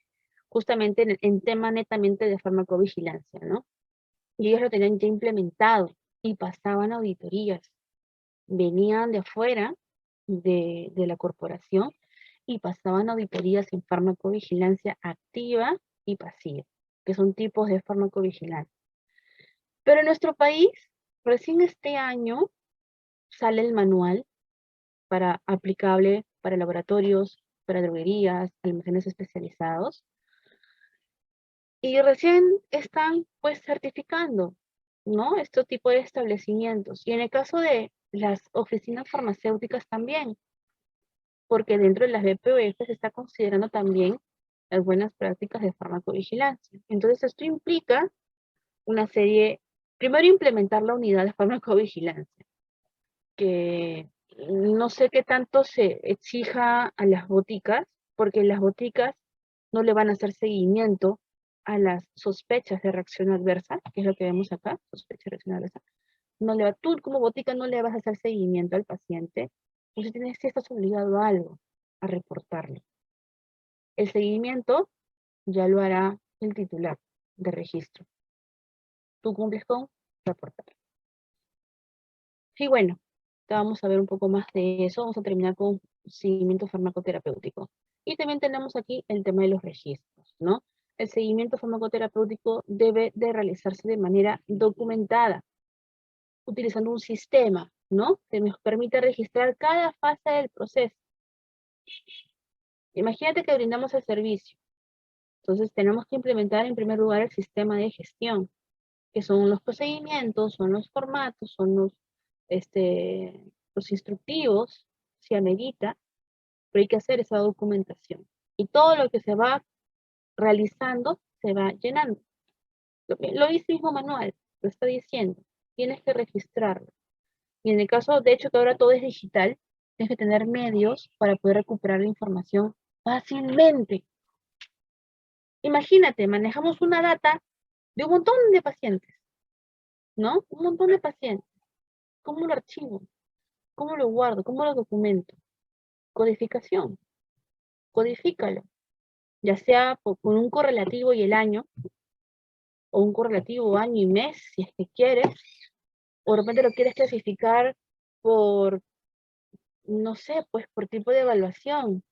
justamente en tema netamente de farmacovigilancia, ¿no? Y ellos lo tenían ya implementado y pasaban auditorías. Venían de afuera de la corporación y pasaban auditorías en farmacovigilancia activa y pasiva, que son tipos de farmacovigilancia. Pero en nuestro país, recién este año, sale el manual aplicable para laboratorios, para droguerías, almacenes especializados, y recién están pues certificando, ¿no? Este tipo de establecimientos. Y en el caso de las oficinas farmacéuticas también, porque dentro de las BPOF se está considerando también las buenas prácticas de farmacovigilancia. Entonces esto implica una serie, primero implementar la unidad de farmacovigilancia, que no sé qué tanto se exija a las boticas, porque las boticas no le van a hacer seguimiento a las sospechas de reacción adversa, que es lo que vemos acá, sospecha de reacción adversa. Tú como botica no le vas a hacer seguimiento al paciente, pues si estás obligado a algo, a reportarlo. El seguimiento ya lo hará el titular de registro. Tú cumples con reportar. Y bueno, vamos a ver un poco más de eso. Vamos a terminar con seguimiento farmacoterapéutico. Y también tenemos aquí el tema de los registros, ¿no? El seguimiento farmacoterapéutico debe de realizarse de manera documentada, utilizando un sistema, ¿no? Que nos permite registrar cada fase del proceso. Imagínate que brindamos el servicio. Entonces tenemos que implementar en primer lugar el sistema de gestión, que son los procedimientos, son los formatos, son los instructivos, si amerita, pero hay que hacer esa documentación. Y todo lo que se va realizando se va llenando. Lo dice el mismo manual, lo está diciendo. Tienes que registrarlo. Y en el caso, de hecho, que ahora todo es digital, tienes que tener medios para poder recuperar la información fácilmente. Imagínate, manejamos una data de un montón de pacientes. ¿no? Un montón de pacientes. ¿Cómo lo archivo? ¿Cómo lo guardo? ¿Cómo lo documento? Codificación. Codifícalo. Ya sea con un correlativo y el año, o un correlativo año y mes, si es que quieres, o de repente lo quieres clasificar por, no sé, pues por tipo de evaluación.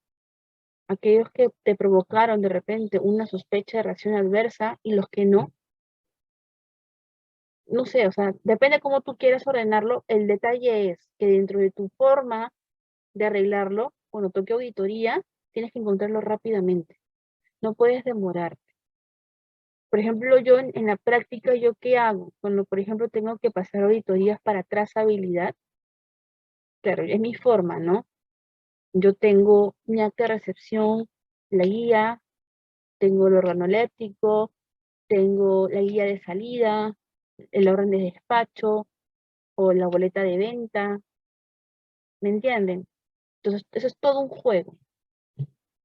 Aquellos que te provocaron de repente una sospecha de reacción adversa y los que no. No sé, o sea, depende cómo tú quieras ordenarlo. El detalle es que dentro de tu forma de arreglarlo, cuando toque auditoría, tienes que encontrarlo rápidamente. No puedes demorarte. Por ejemplo, yo en la práctica, ¿yo qué hago? Cuando, por ejemplo, tengo que pasar auditorías para trazabilidad, claro, es mi forma, ¿no? Yo tengo mi acta de recepción, la guía, tengo el organoléptico, tengo la guía de salida, el orden de despacho o la boleta de venta, ¿me entienden? Entonces, eso es todo un juego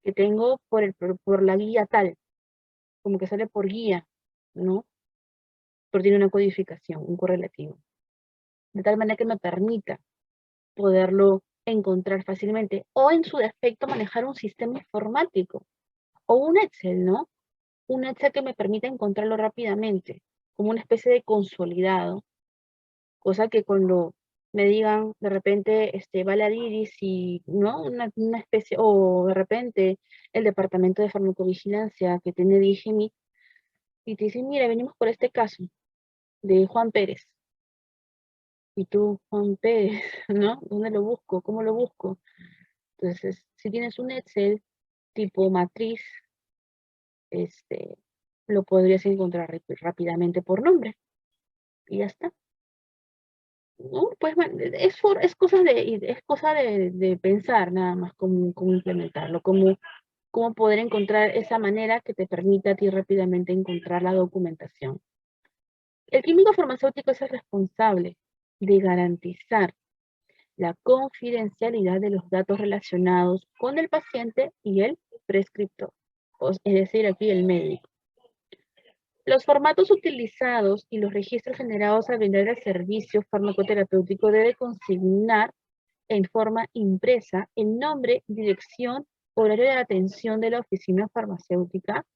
que tengo por la guía tal, como que sale por guía, ¿no? Pero tiene una codificación, un correlativo. De tal manera que me permita poderlo encontrar fácilmente. O en su defecto manejar un sistema informático. O un Excel, ¿no? Un Excel que me permita encontrarlo rápidamente, como una especie de consolidado. Cosa que cuando me digan de repente, va la DIRIS y, ¿no? Una especie, o de repente el departamento de farmacovigilancia que tiene DIGIMI, y te dicen, mira, venimos por este caso de Juan Pérez. Y tú, Juan Pérez, ¿no? ¿Dónde lo busco? ¿Cómo lo busco? Entonces, si tienes un Excel tipo matriz, este, lo podrías encontrar rápidamente por nombre. Y ya está. ¿No? Pues es cosa de pensar nada más cómo implementarlo, cómo poder encontrar esa manera que te permita a ti rápidamente encontrar la documentación. El químico farmacéutico es el responsable de garantizar la confidencialidad de los datos relacionados con el paciente y el prescriptor, es decir, aquí el médico. Los formatos utilizados y los registros generados al vender el servicio farmacoterapéutico debe consignar en forma impresa el nombre, dirección, horario de atención de la oficina farmacéutica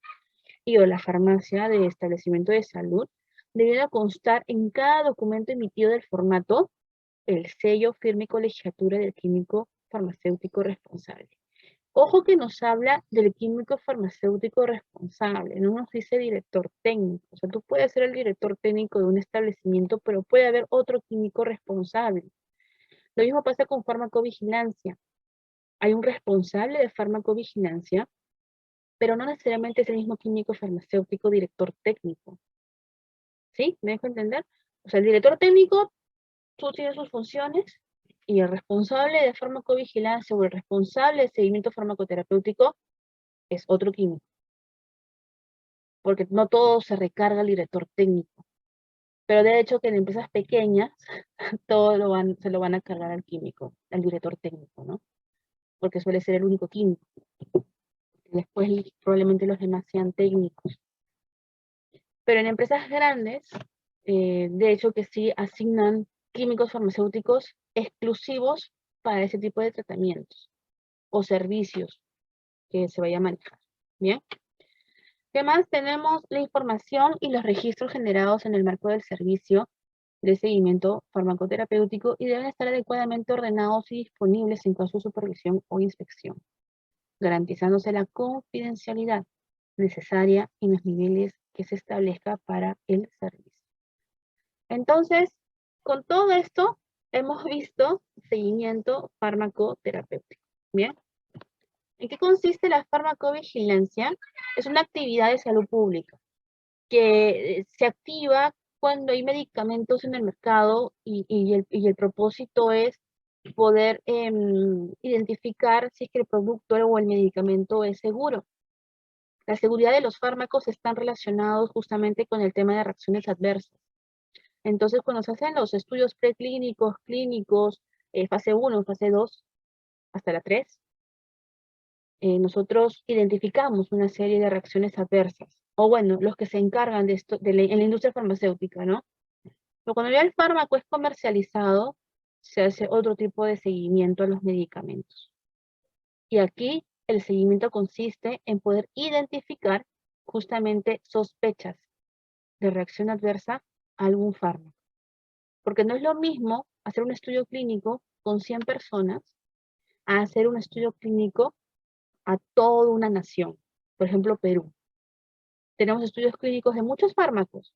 y o la farmacia de establecimiento de salud, debiendo constar en cada documento emitido del formato el sello, firma y colegiatura del químico farmacéutico responsable. Ojo que nos habla del químico farmacéutico responsable, no nos dice director técnico. O sea, tú puedes ser el director técnico de un establecimiento, pero puede haber otro químico responsable. Lo mismo pasa con farmacovigilancia. Hay un responsable de farmacovigilancia, pero no necesariamente es el mismo químico farmacéutico director técnico. ¿Sí? ¿Me dejo entender? O sea, el director técnico, tú tienes sus funciones, y el responsable de farmacovigilancia o el responsable de seguimiento farmacoterapéutico es otro químico. Porque no todo se recarga al director técnico. Pero de hecho que en empresas pequeñas, todo se lo van a cargar al químico, al director técnico, ¿no? Porque suele ser el único químico. Después probablemente los demás sean técnicos. Pero en empresas grandes, de hecho que sí asignan químicos farmacéuticos exclusivos para ese tipo de tratamientos o servicios que se vaya a manejar. ¿Bien? ¿Qué más? Tenemos la información y los registros generados en el marco del servicio de seguimiento farmacoterapéutico y deben estar adecuadamente ordenados y disponibles en caso de supervisión o inspección, garantizándose la confidencialidad necesaria en los niveles que se establezca para el servicio. Entonces, con todo esto, hemos visto seguimiento farmacoterapéutico. ¿Bien? ¿En qué consiste la farmacovigilancia? Es una actividad de salud pública que se activa cuando hay medicamentos en el mercado y el propósito es poder identificar si es que el producto o el medicamento es seguro. La seguridad de los fármacos están relacionados justamente con el tema de reacciones adversas. Entonces, cuando se hacen los estudios preclínicos, clínicos, fase 1, fase 2, hasta la 3, nosotros identificamos una serie de reacciones adversas. O bueno, los que se encargan de esto en la industria farmacéutica, ¿no? Pero cuando ya el fármaco es comercializado, se hace otro tipo de seguimiento a los medicamentos. Y aquí el seguimiento consiste en poder identificar justamente sospechas de reacción adversa a algún fármaco. Porque no es lo mismo hacer un estudio clínico con 100 personas a hacer un estudio clínico a toda una nación. Por ejemplo, Perú. Tenemos estudios clínicos de muchos fármacos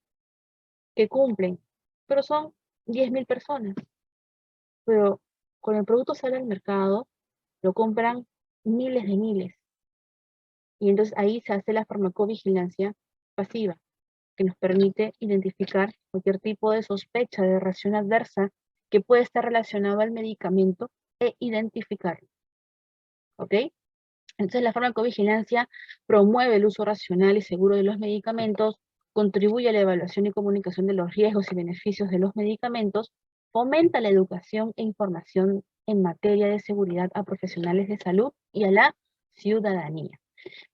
que cumplen, pero son 10.000 personas. Pero con el producto sale al mercado, lo compran miles de miles. Y entonces ahí se hace la farmacovigilancia pasiva, que nos permite identificar cualquier tipo de sospecha de reacción adversa que puede estar relacionado al medicamento e identificarlo. ¿Ok? Entonces la farmacovigilancia promueve el uso racional y seguro de los medicamentos, contribuye a la evaluación y comunicación de los riesgos y beneficios de los medicamentos, fomenta la educación e información en materia de seguridad a profesionales de salud y a la ciudadanía.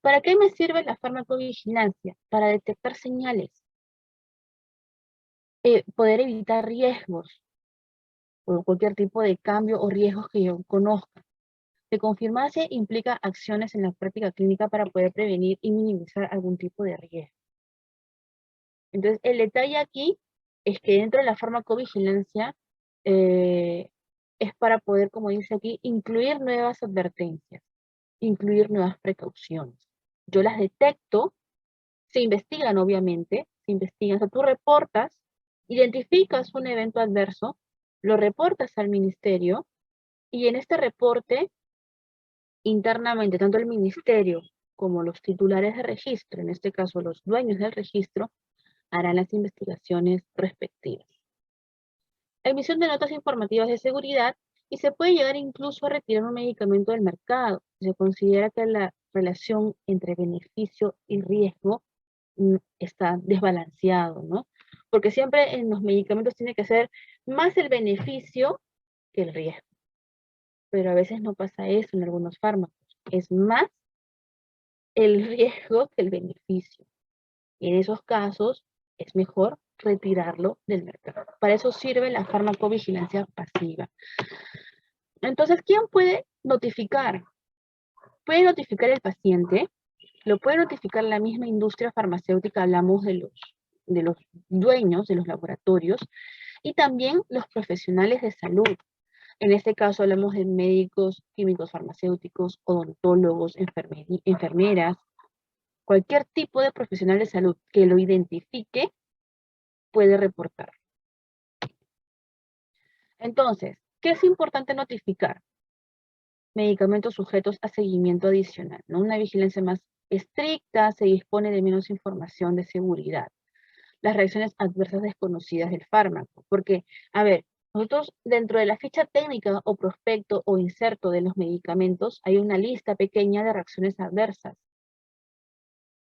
¿Para qué me sirve la farmacovigilancia? Para detectar señales, poder evitar riesgos o cualquier tipo de cambio o riesgos que yo conozca. De confirmarse implica acciones en la práctica clínica para poder prevenir y minimizar algún tipo de riesgo. Entonces, el detalle aquí es que dentro de la farmacovigilancia es para poder, como dice aquí, incluir nuevas advertencias, incluir nuevas precauciones. Yo las detecto, se investigan obviamente, se investigan, o sea, tú reportas, identificas un evento adverso, lo reportas al ministerio y en este reporte internamente, tanto el ministerio como los titulares de registro, en este caso los dueños del registro, harán las investigaciones respectivas. Emisión de notas informativas de seguridad y se puede llegar incluso a retirar un medicamento del mercado. Se considera que la relación entre beneficio y riesgo está desbalanceado, ¿no? Porque siempre en los medicamentos tiene que ser más el beneficio que el riesgo. Pero a veces no pasa eso en algunos fármacos. Es más el riesgo que el beneficio. Y en esos casos es mejor retirarlo del mercado. Para eso sirve la farmacovigilancia pasiva. Entonces, ¿quién puede notificar? Puede notificar el paciente, lo puede notificar la misma industria farmacéutica, hablamos de los dueños de los laboratorios, y también los profesionales de salud. En este caso hablamos de médicos, químicos farmacéuticos, odontólogos, enfermeras, cualquier tipo de profesional de salud que lo identifique puede reportar. Entonces, ¿qué es importante notificar? Medicamentos sujetos a seguimiento adicional, ¿no? Una vigilancia más estricta, se dispone de menos información de seguridad. Las reacciones adversas desconocidas del fármaco, porque, a ver, nosotros dentro de la ficha técnica o prospecto o inserto de los medicamentos hay una lista pequeña de reacciones adversas.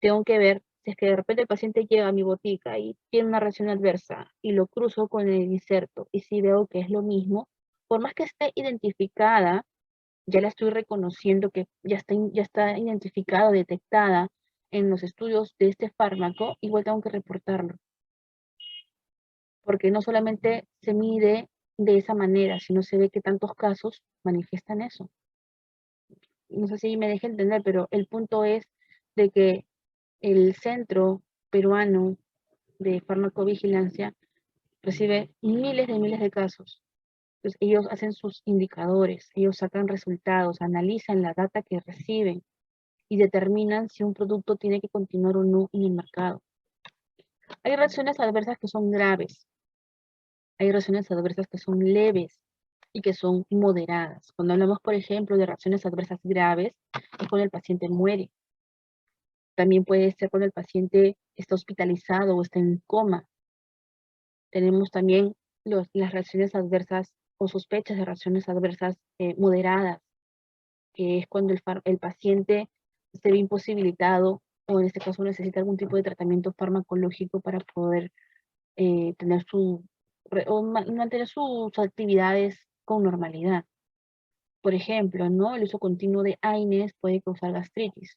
Tengo que ver si es que de repente el paciente llega a mi botica y tiene una reacción adversa y lo cruzo con el inserto y si veo que es lo mismo, por más que esté identificada, ya la estoy reconociendo que ya está identificada, detectada en los estudios de este fármaco, igual tengo que reportarlo. Porque no solamente se mide de esa manera, sino se ve que tantos casos manifiestan eso. No sé si me deje entender, pero el punto es de que el Centro Peruano de Farmacovigilancia recibe miles de casos. Entonces, ellos hacen sus indicadores, ellos sacan resultados, analizan la data que reciben y determinan si un producto tiene que continuar o no en el mercado. Hay reacciones adversas que son graves, hay reacciones adversas que son leves y que son moderadas. Cuando hablamos, por ejemplo, de reacciones adversas graves, es cuando el paciente muere. También puede ser cuando el paciente está hospitalizado o está en coma. Tenemos también las reacciones adversas o sospechas de reacciones adversas moderadas, que es cuando el paciente se ve imposibilitado o en este caso necesita algún tipo de tratamiento farmacológico para poder tener mantener sus actividades con normalidad. Por ejemplo, ¿no? El uso continuo de AINES puede causar gastritis.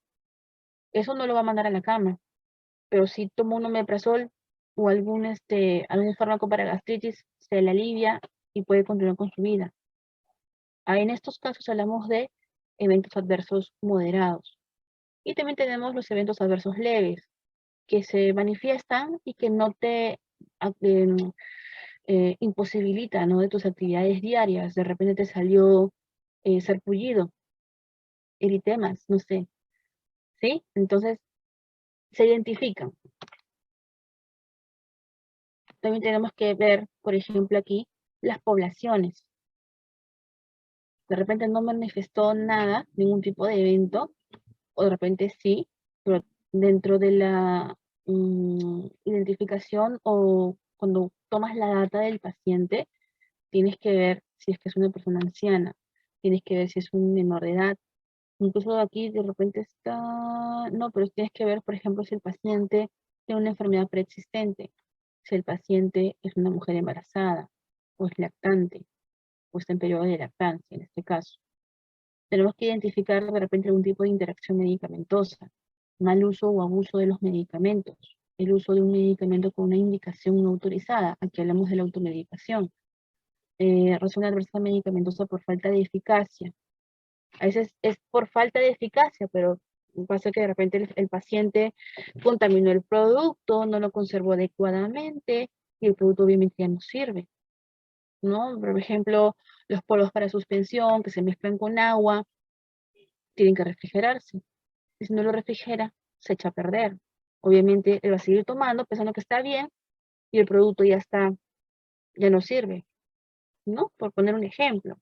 Eso no lo va a mandar a la cama, pero si toma un omeprazol o algún fármaco para gastritis, se le alivia y puede continuar con su vida. En estos casos hablamos de eventos adversos moderados. Y también tenemos los eventos adversos leves, que se manifiestan y que no te imposibilita, ¿no?, de tus actividades diarias. De repente te salió sarpullido, eritemas, no sé, ¿sí? Entonces, se identifican. También tenemos que ver, por ejemplo, aquí, las poblaciones. De repente no manifestó nada, ningún tipo de evento, o de repente sí, pero dentro de la identificación o cuando tomas la data del paciente, tienes que ver si es que es una persona anciana, tienes que ver si es un menor de edad. Incluso aquí de repente está, no, pero tienes que ver, por ejemplo, si el paciente tiene una enfermedad preexistente, si el paciente es una mujer embarazada, o es lactante, o está en periodo de lactancia, en este caso. Tenemos que identificar de repente algún tipo de interacción medicamentosa, mal uso o abuso de los medicamentos, el uso de un medicamento con una indicación no autorizada, aquí hablamos de la automedicación, reacción adversa medicamentosa por falta de eficacia. A veces es por falta de eficacia, pero pasa que de repente el paciente contaminó el producto, no lo conservó adecuadamente y el producto obviamente ya no sirve, ¿no? Por ejemplo, los polvos para suspensión que se mezclan con agua tienen que refrigerarse. Y si no lo refrigera, se echa a perder. Obviamente él va a seguir tomando pensando que está bien y el producto ya no sirve, ¿no? Por poner un ejemplo.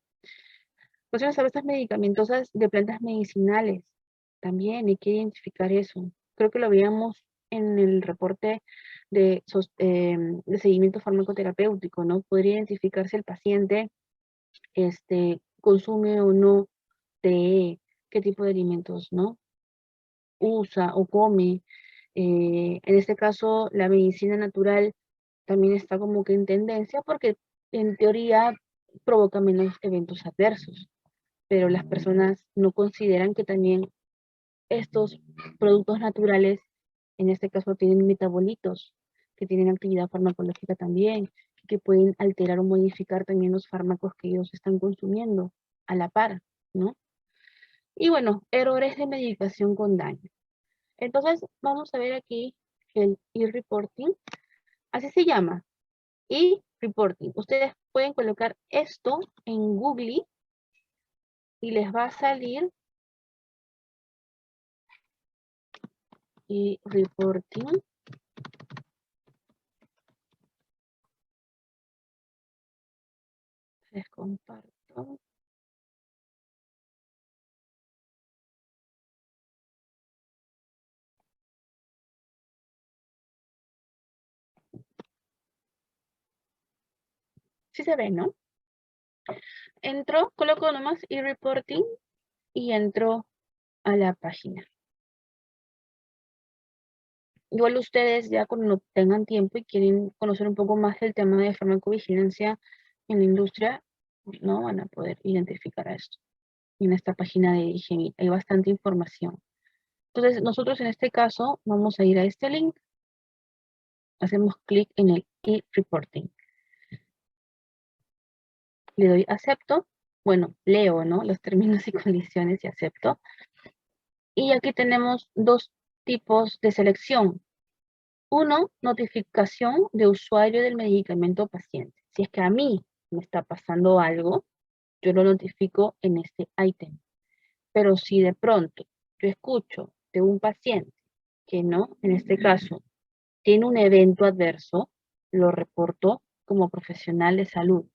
Cuestiones a veces medicamentosas de plantas medicinales. También hay que identificar eso. Creo que lo veíamos en el reporte de seguimiento farmacoterapéutico, ¿no? Podría identificar si el paciente consume o no TE, qué tipo de alimentos, ¿no?, usa o come. En este caso, la medicina natural también está como que en tendencia porque en teoría provoca menos eventos adversos, pero las personas no consideran que también estos productos naturales, en este caso, tienen metabolitos, que tienen actividad farmacológica también, que pueden alterar o modificar también los fármacos que ellos están consumiendo a la par, ¿no? Y bueno, errores de medicación con daño. Entonces, vamos a ver aquí el e-reporting. Así se llama, e-reporting. Ustedes pueden colocar esto en Google y les va a salir e-reporting. Les comparto. Sí se ve, ¿no? Entro, coloco nomás e-reporting y entro a la página. Igual ustedes ya cuando tengan tiempo y quieren conocer un poco más del tema de farmacovigilancia en la industria, no van a poder identificar esto. En esta página de IGEMIT hay bastante información. Entonces nosotros en este caso vamos a ir a este link, hacemos clic en el e-reporting. Le doy acepto, bueno, leo, ¿no?, los términos y condiciones y acepto. Y aquí tenemos dos tipos de selección. Uno, notificación de usuario del medicamento paciente. Si es que a mí me está pasando algo, yo lo notifico en este ítem. Pero si de pronto yo escucho de un paciente que no, en este caso, tiene un evento adverso, lo reporto como profesional de salud.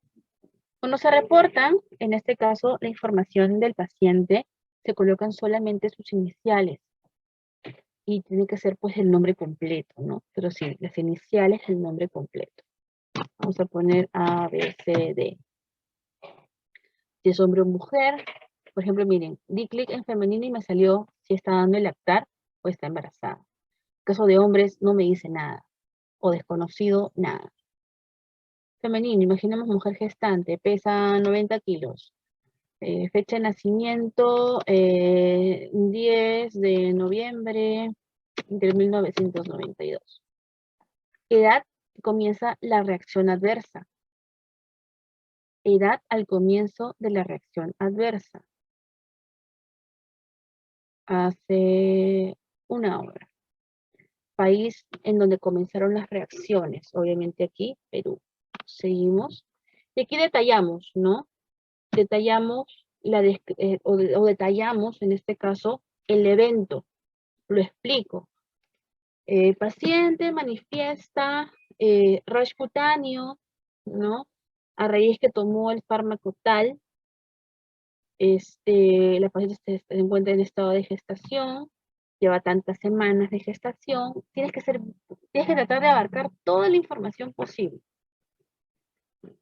Cuando se reportan, en este caso, la información del paciente, se colocan solamente sus iniciales y tiene que ser pues el nombre completo, ¿no? Pero sí, las iniciales, el nombre completo. Vamos a poner A, B, C, D. Si es hombre o mujer, por ejemplo, miren, di clic en femenino y me salió si está dando el lactar o está embarazada. En caso de hombres, no me dice nada. O desconocido, nada. Femenino, imaginemos mujer gestante, pesa 90 kilos. Fecha de nacimiento, 10 de noviembre de 1992. edad comienza la reacción adversa. Edad al comienzo de la reacción adversa. Hace 1 hora. País en donde comenzaron las reacciones. Obviamente aquí, Perú. Seguimos. Y aquí detallamos, ¿no? Detallamos o detallamos, en este caso, el evento. Lo explico. Paciente manifiesta rash cutáneo, ¿no? A raíz que tomó el fármaco tal, la paciente se encuentra en estado de gestación, lleva tantas semanas de gestación, tienes que tratar de abarcar toda la información posible.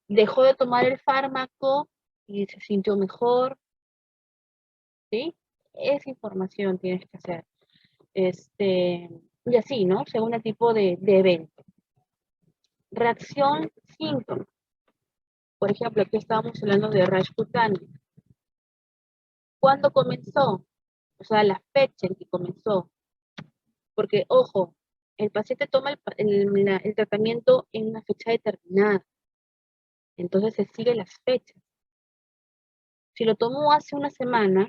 Dejó de tomar el fármaco y se sintió mejor, ¿sí? Esa información tienes que hacer. Y así, ¿no? Según el tipo de evento. Reacción, síntoma. Por ejemplo, aquí estábamos hablando de rash cutáneo. ¿Cuándo comenzó? O sea, la fecha en que comenzó. Porque, ojo, el paciente toma el tratamiento en una fecha determinada. Entonces se siguen las fechas. Si lo tomó hace 1 semana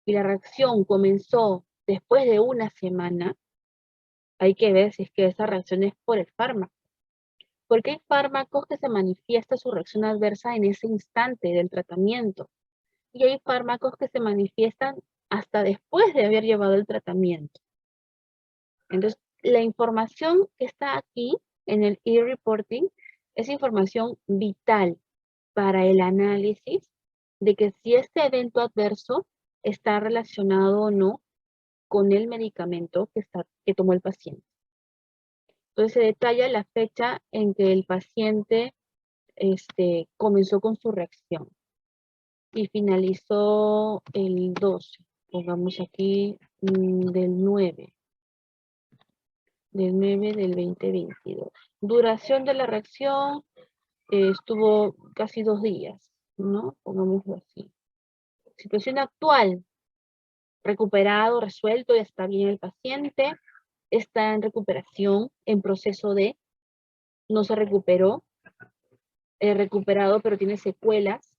y la reacción comenzó después de 1 semana, hay que ver si es que esa reacción es por el fármaco. Porque hay fármacos que se manifiesta su reacción adversa en ese instante del tratamiento. Y hay fármacos que se manifiestan hasta después de haber llevado el tratamiento. Entonces, la información que está aquí en el e-reporting es información vital para el análisis de que si este evento adverso está relacionado o no con el medicamento que tomó el paciente. Entonces se detalla la fecha en que el paciente comenzó con su reacción y finalizó el 12. Pongamos aquí del 9 del 2022. Duración de la reacción estuvo casi 2 días, ¿no? Pongámoslo así. Situación actual, recuperado, resuelto, ya está bien el paciente, está en recuperación, en proceso de, no se recuperó, recuperado pero tiene secuelas,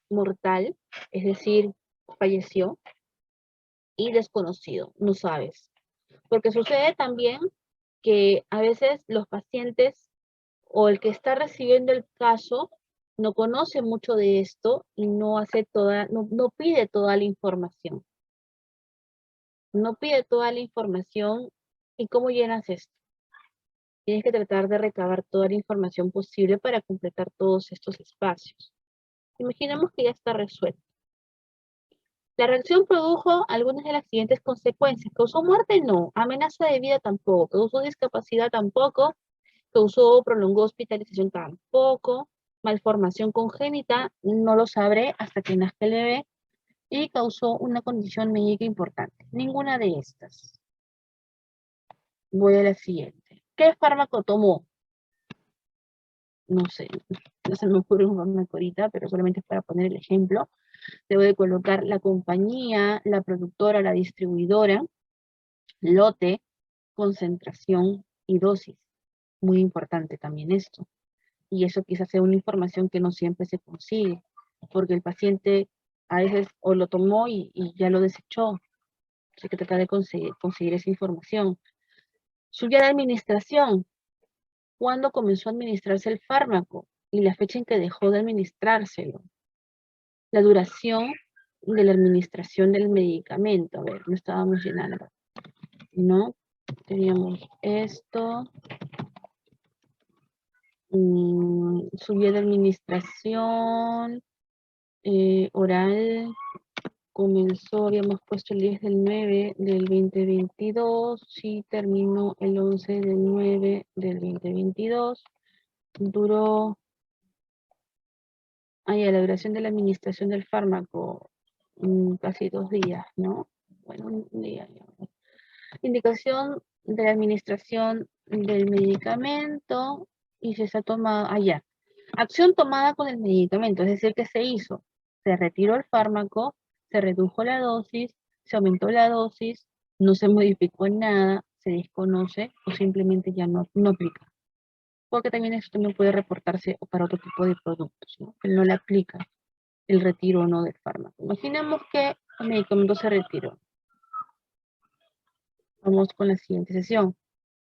mortal, es decir, falleció, y desconocido, no sabes. Porque sucede también que a veces los pacientes o el que está recibiendo el caso no conoce mucho de esto y no pide toda la información. No pide toda la información. ¿Y cómo llenas esto? Tienes que tratar de recabar toda la información posible para completar todos estos espacios. Imaginemos que ya está resuelto. La reacción produjo algunas de las siguientes consecuencias. ¿Causó muerte? No. Amenaza de vida tampoco. ¿Causó discapacidad? Tampoco. ¿Causó o prolongó hospitalización? Tampoco. Malformación congénita, no lo sabré hasta que nazca el bebé. Y causó una condición médica importante. Ninguna de estas. Voy a la siguiente. ¿Qué fármaco tomó? No sé, no se me ocurre un fármaco ahorita, pero solamente es para poner el ejemplo. Debo de colocar la compañía, la productora, la distribuidora, lote, concentración y dosis. Muy importante también esto. Y eso quizás sea una información que no siempre se consigue, porque el paciente a veces o lo tomó y ya lo desechó. Hay que tratar de conseguir esa información. Su vía de administración. ¿Cuándo comenzó a administrarse el fármaco? Y la fecha en que dejó de administrárselo. La duración de la administración del medicamento. A ver, no estábamos llenando. ¿No? Teníamos esto. Su vía de administración oral comenzó, habíamos puesto el 10 del 9 del 2022, sí, terminó el 11 del 9 del 2022, duró, la duración de la administración del fármaco, casi 2 días, ¿no? Bueno, un día. Indicación de la administración del medicamento y se está tomando, allá. Acción tomada con el medicamento, es decir, que se hizo, se retiró el fármaco, se redujo la dosis, se aumentó la dosis, no se modificó nada, se desconoce o simplemente ya no aplica. Porque también esto también puede reportarse para otro tipo de productos, ¿no? Que no le aplica el retiro o no del fármaco. Imaginemos que el medicamento se retiró. Vamos con la siguiente sesión.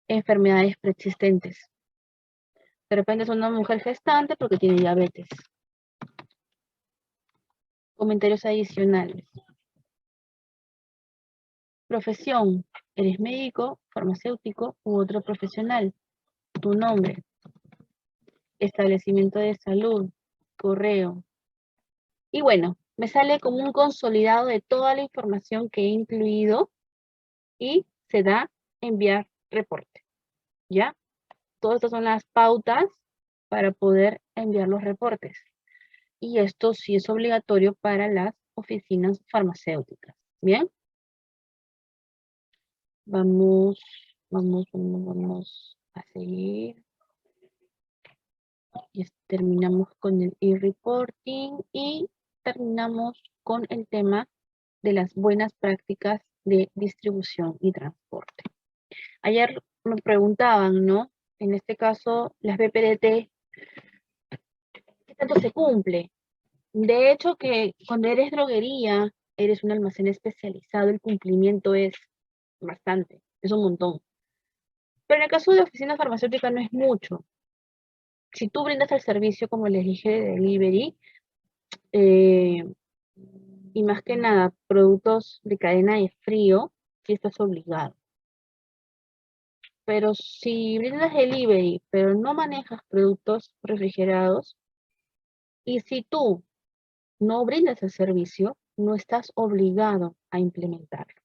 Enfermedades preexistentes. De repente es una mujer gestante porque tiene diabetes. Comentarios adicionales. Profesión. ¿Eres médico, farmacéutico u otro profesional? Tu nombre. Establecimiento de salud. Correo. Y bueno, me sale como un consolidado de toda la información que he incluido y se da enviar reporte. ¿Ya? Todas estas son las pautas para poder enviar los reportes. Y esto sí es obligatorio para las oficinas farmacéuticas. ¿Bien? Vamos a seguir. Y terminamos con el e-reporting y terminamos con el tema de las buenas prácticas de distribución y transporte. Ayer me preguntaban, ¿no? En este caso, las BPDT, ¿qué tanto se cumple? De hecho, que cuando eres droguería, eres un almacén especializado, el cumplimiento es bastante, es un montón. Pero en el caso de oficina farmacéutica no es mucho. Si tú brindas el servicio, como les dije, de delivery, y más que nada, productos de cadena de frío, sí estás obligado. Pero si brindas delivery, pero no manejas productos refrigerados, y si tú no brindas el servicio, no estás obligado a implementarlo.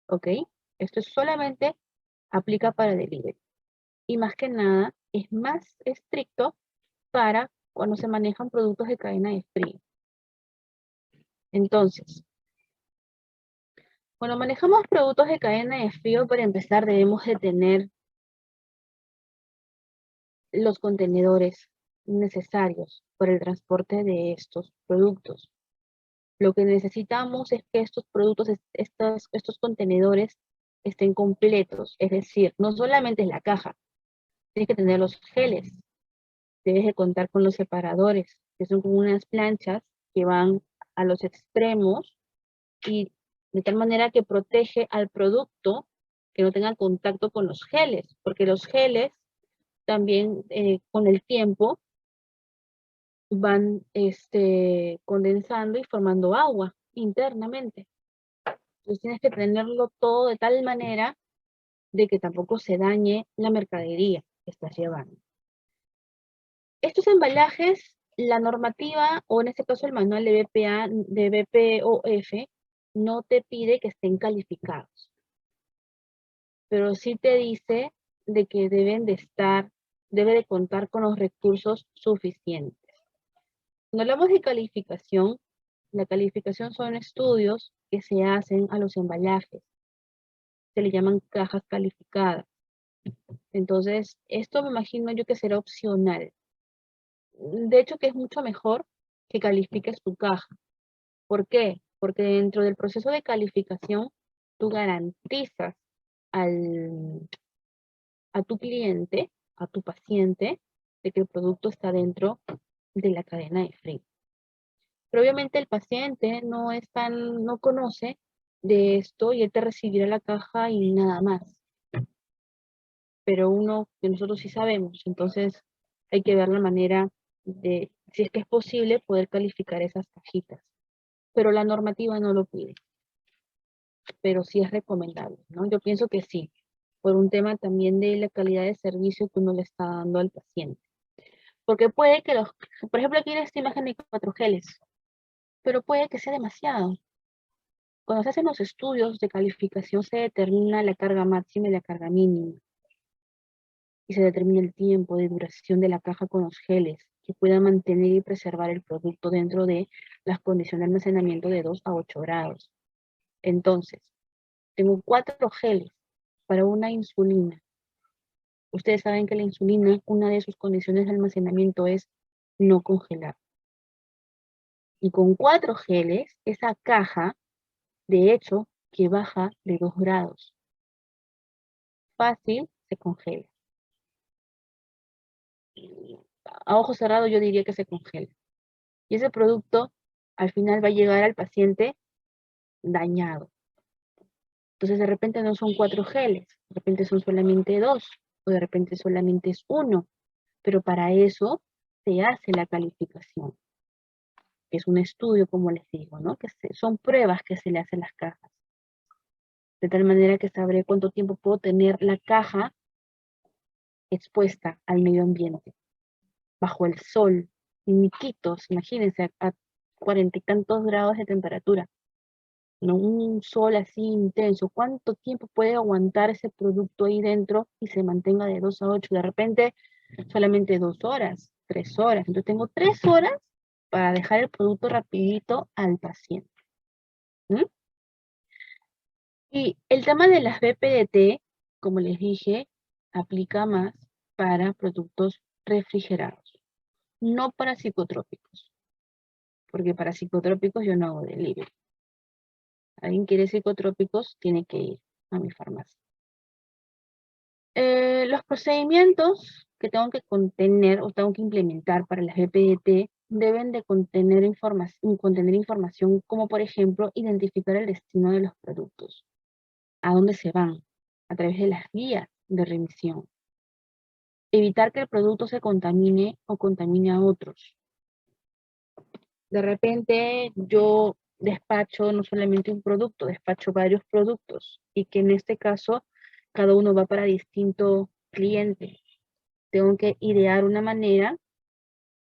¿Ok? Esto solamente aplica para delivery. Y más que nada, es más estricto para cuando se manejan productos de cadena de frío. Entonces, cuando manejamos productos de cadena de frío, para empezar, debemos de tener los contenedores necesarios para el transporte de estos productos. Lo que necesitamos es que estos productos, estos contenedores estén completos, es decir, no solamente es la caja, tienes que tener los geles, debes de contar con los separadores, que son como unas planchas que van a los extremos y de tal manera que protege al producto que no tenga contacto con los geles, porque los geles también con el tiempo van condensando y formando agua internamente. Entonces tienes que tenerlo todo de tal manera de que tampoco se dañe la mercadería que estás llevando. Estos embalajes, la normativa, o en este caso el manual de BPA, de BPOF, no te pide que estén calificados. Pero sí te dice de que debe de contar con los recursos suficientes. Cuando hablamos de calificación, la calificación son estudios que se hacen a los embalajes. Se le llaman cajas calificadas. Entonces, esto me imagino yo que será opcional. De hecho, que es mucho mejor que califiques tu caja. ¿Por qué? Porque dentro del proceso de calificación, tú garantizas a tu cliente, a tu paciente, de que el producto está dentro de la cadena de frío. Pero obviamente el paciente no conoce de esto y él te recibirá la caja y nada más. Pero nosotros sí sabemos, entonces hay que ver la manera de, si es que es posible, poder calificar esas cajitas. Pero la normativa no lo pide. Pero sí es recomendable, ¿no? Yo pienso que sí, por un tema también de la calidad de servicio que uno le está dando al paciente. Porque puede que por ejemplo, aquí en esta imagen hay 4 geles, pero puede que sea demasiado. Cuando se hacen los estudios de calificación se determina la carga máxima y la carga mínima. Y se determina el tiempo de duración de la caja con los geles que puedan mantener y preservar el producto dentro de las condiciones de almacenamiento de 2 a 8 grados. Entonces, tengo 4 geles para una insulina. Ustedes saben que la insulina, una de sus condiciones de almacenamiento es no congelar. Y con 4 geles, esa caja, de hecho, que baja de 2 grados. fácil, se congela. A ojo cerrado yo diría que se congela. Y ese producto al final va a llegar al paciente dañado. Entonces de repente no son 4 geles, de repente son solamente 2, o de repente solamente es 1. Pero para eso se hace la calificación, que es un estudio, como les digo, ¿no? Son pruebas que se le hacen a las cajas. De tal manera que sabré cuánto tiempo puedo tener la caja expuesta al medio ambiente, bajo el sol, en Iquitos, imagínense, a 40 y tantos grados de temperatura, ¿no? Un sol así intenso. ¿Cuánto tiempo puede aguantar ese producto ahí dentro y se mantenga de 2 a 8? De repente, solamente 2 horas, 3 horas. Entonces tengo 3 horas para dejar el producto rapidito al paciente. ¿Mm? Y el tema de las BPDT, como les dije, aplica más para productos refrigerados, no para psicotrópicos, porque para psicotrópicos yo no hago delivery. Alguien quiere psicotrópicos, tiene que ir a mi farmacia. Los procedimientos que tengo que contener o tengo que implementar para las BPDT deben de contener información como, por ejemplo, identificar el destino de los productos, a dónde se van, a través de las guías de remisión. Evitar que el producto se contamine o contamine a otros. De repente yo despacho no solamente un producto, despacho varios productos y que en este caso cada uno va para distinto cliente. Tengo que idear una manera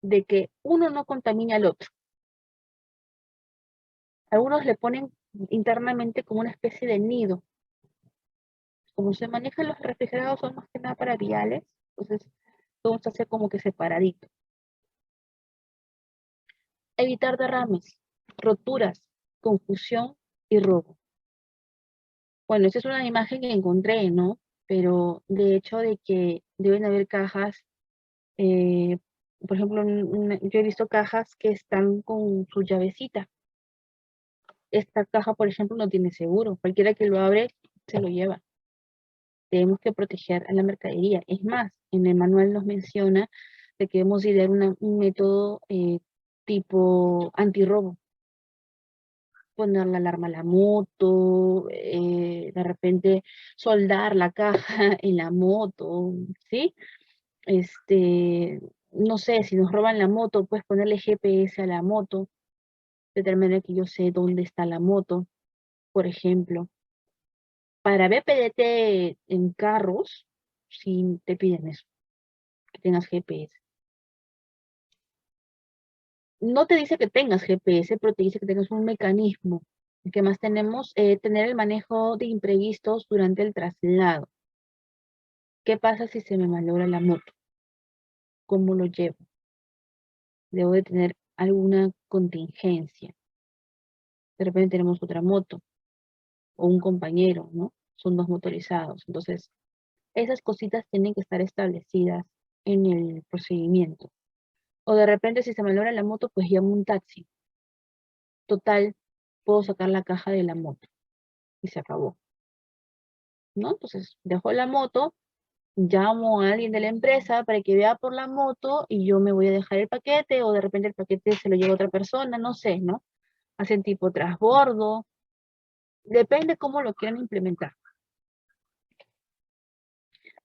de que uno no contamine al otro. Algunos le ponen internamente como una especie de nido. Como se manejan los refrigerados son más que nada para viales, entonces todo se hace como que separadito. Evitar derrames, roturas, confusión y robo. Bueno, esa es una imagen que encontré, ¿no? Pero de hecho de que deben haber cajas, eh, por ejemplo, yo he visto cajas que están con su llavecita. Esta caja, por ejemplo, no tiene seguro. Cualquiera que lo abre se lo lleva. Tenemos que proteger a la mercadería. Es más, en el manual nos menciona de que debemos idear un método tipo antirrobo. Poner la alarma a la moto, de repente soldar la caja en la moto, ¿sí? No sé, si nos roban la moto, pues ponerle GPS a la moto, de tal manera que yo sé dónde está la moto, por ejemplo. Para BPDT en carros, sí te piden eso, que tengas GPS. No te dice que tengas GPS, pero te dice que tengas un mecanismo. ¿Qué más tenemos? Tener el manejo de imprevistos durante el traslado. ¿Qué pasa si se me malogra la moto? ¿Cómo lo llevo? Debo de tener alguna contingencia. De repente tenemos otra moto o un compañero, ¿no? Son 2 motorizados. Entonces, esas cositas tienen que estar establecidas en el procedimiento. O de repente si se me logra la moto, pues llamo un taxi. Total, puedo sacar la caja de la moto y se acabó, ¿no? Entonces, dejo la moto, llamo a alguien de la empresa para que vea por la moto y yo me voy a dejar el paquete o de repente el paquete se lo lleva a otra persona, no sé, ¿no? Hacen tipo transbordo, depende cómo lo quieran implementar.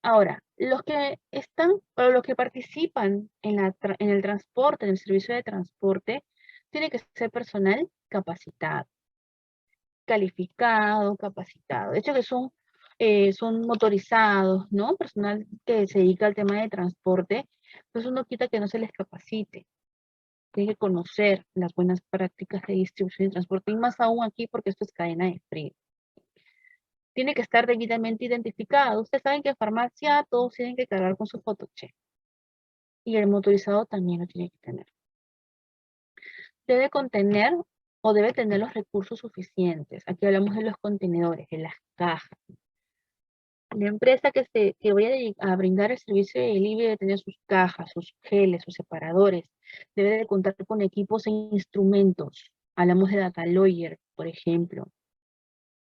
Ahora, los que están o los que participan en el transporte, en el servicio de transporte, tiene que ser personal capacitado, calificado, capacitado. De hecho que son motorizados, ¿no? Personal que se dedica al tema de transporte, pues uno quita que no se les capacite. Tiene que conocer las buenas prácticas de distribución y transporte, y más aún aquí porque esto es cadena de frío. Tiene que estar debidamente identificado. Ustedes saben que en farmacia todos tienen que cargar con su photocheck. Y el motorizado también lo tiene que tener. Debe contener o debe tener los recursos suficientes. Aquí hablamos de los contenedores, de las cajas. La empresa que vaya a brindar el servicio de delivery debe tener sus cajas, sus geles, sus separadores. Debe de contar con equipos e instrumentos. Hablamos de data lawyer, por ejemplo.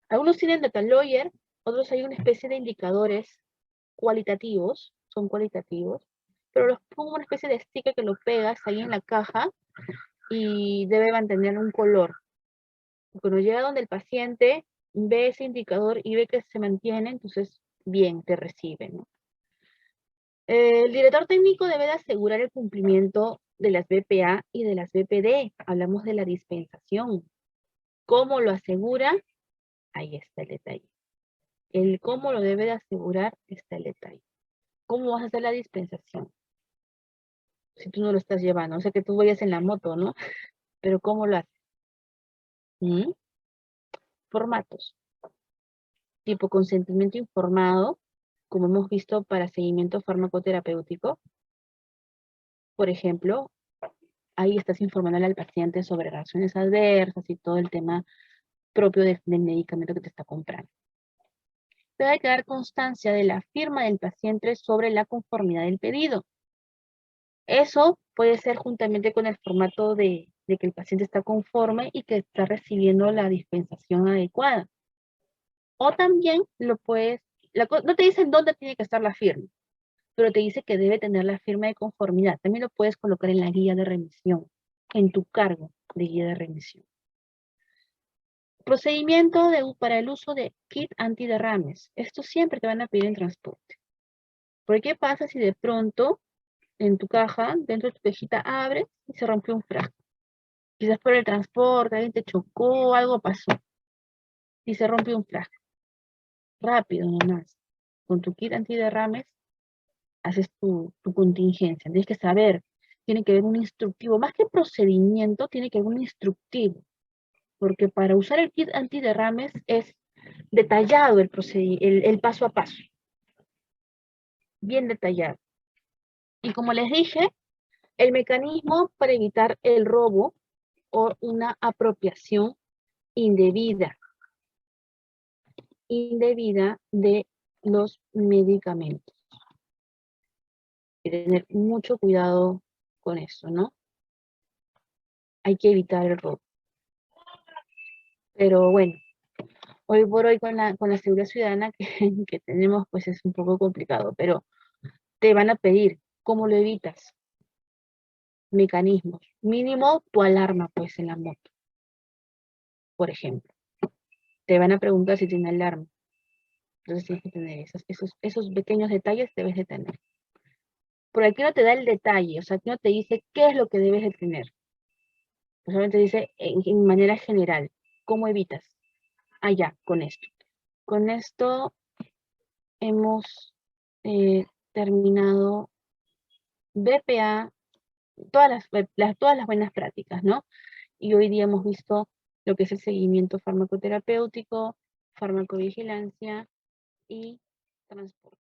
Algunos tienen data lawyer, Otros hay una especie de indicadores cualitativos, son cualitativos, pero los pongo una especie de sticker que lo pegas ahí en la caja y debe mantener un color. Cuando llega donde el paciente ve ese indicador y ve que se mantiene, entonces bien, te recibe, ¿no? El director técnico debe de asegurar el cumplimiento de las BPA y de las BPD. Hablamos de la dispensación. ¿Cómo lo asegura? Ahí está el detalle. El cómo lo debe de asegurar está el detalle. ¿Cómo vas a hacer la dispensación? Si tú no lo estás llevando, o sea que tú vayas en la moto, ¿no? Pero ¿cómo lo haces? ¿Mm? Formatos. Tipo consentimiento informado, como hemos visto para seguimiento farmacoterapéutico. Por ejemplo, ahí estás informando al paciente sobre reacciones adversas y todo el tema propio del medicamento que te está comprando. Debe quedar constancia de la firma del paciente sobre la conformidad del pedido. Eso puede ser juntamente con el formato de que el paciente está conforme y que está recibiendo la dispensación adecuada. O también lo puedes, no te dicen dónde tiene que estar la firma, pero te dice que debe tener la firma de conformidad. También lo puedes colocar en la guía de remisión, en tu cargo de guía de remisión. Procedimiento para el uso de kit antiderrames. Esto siempre te van a pedir en transporte. ¿Por qué pasa si de pronto en tu caja, dentro de tu cajita, abres y se rompió un frasco? Quizás por el transporte, alguien te chocó, algo pasó y se rompió un frasco. Rápido nomás. Con tu kit antiderrames haces tu contingencia. Tienes que saber, tiene que haber un instructivo. Más que procedimiento, tiene que haber un instructivo. Porque para usar el kit antiderrames es detallado el paso a paso. Bien detallado. Y como les dije, el mecanismo para evitar el robo o una apropiación indebida de los medicamentos. Hay que tener mucho cuidado con eso, ¿no? Hay que evitar el robo. Pero bueno, hoy por hoy con la seguridad ciudadana que tenemos, pues es un poco complicado, pero te van a pedir cómo lo evitas. Mecanismos. Mínimo tu alarma, pues, en la moto, por ejemplo. Te van a preguntar si tiene alarma. Entonces tienes que tener esos pequeños detalles, debes de tener. Por aquí no te da el detalle, o sea, aquí no te dice qué es lo que debes de tener. Solamente dice en manera general, ¿cómo evitas? Ah, ya, con esto. Con esto hemos terminado BPA, todas las buenas prácticas, ¿no? Y hoy día hemos visto lo que es el seguimiento farmacoterapéutico, farmacovigilancia y transporte.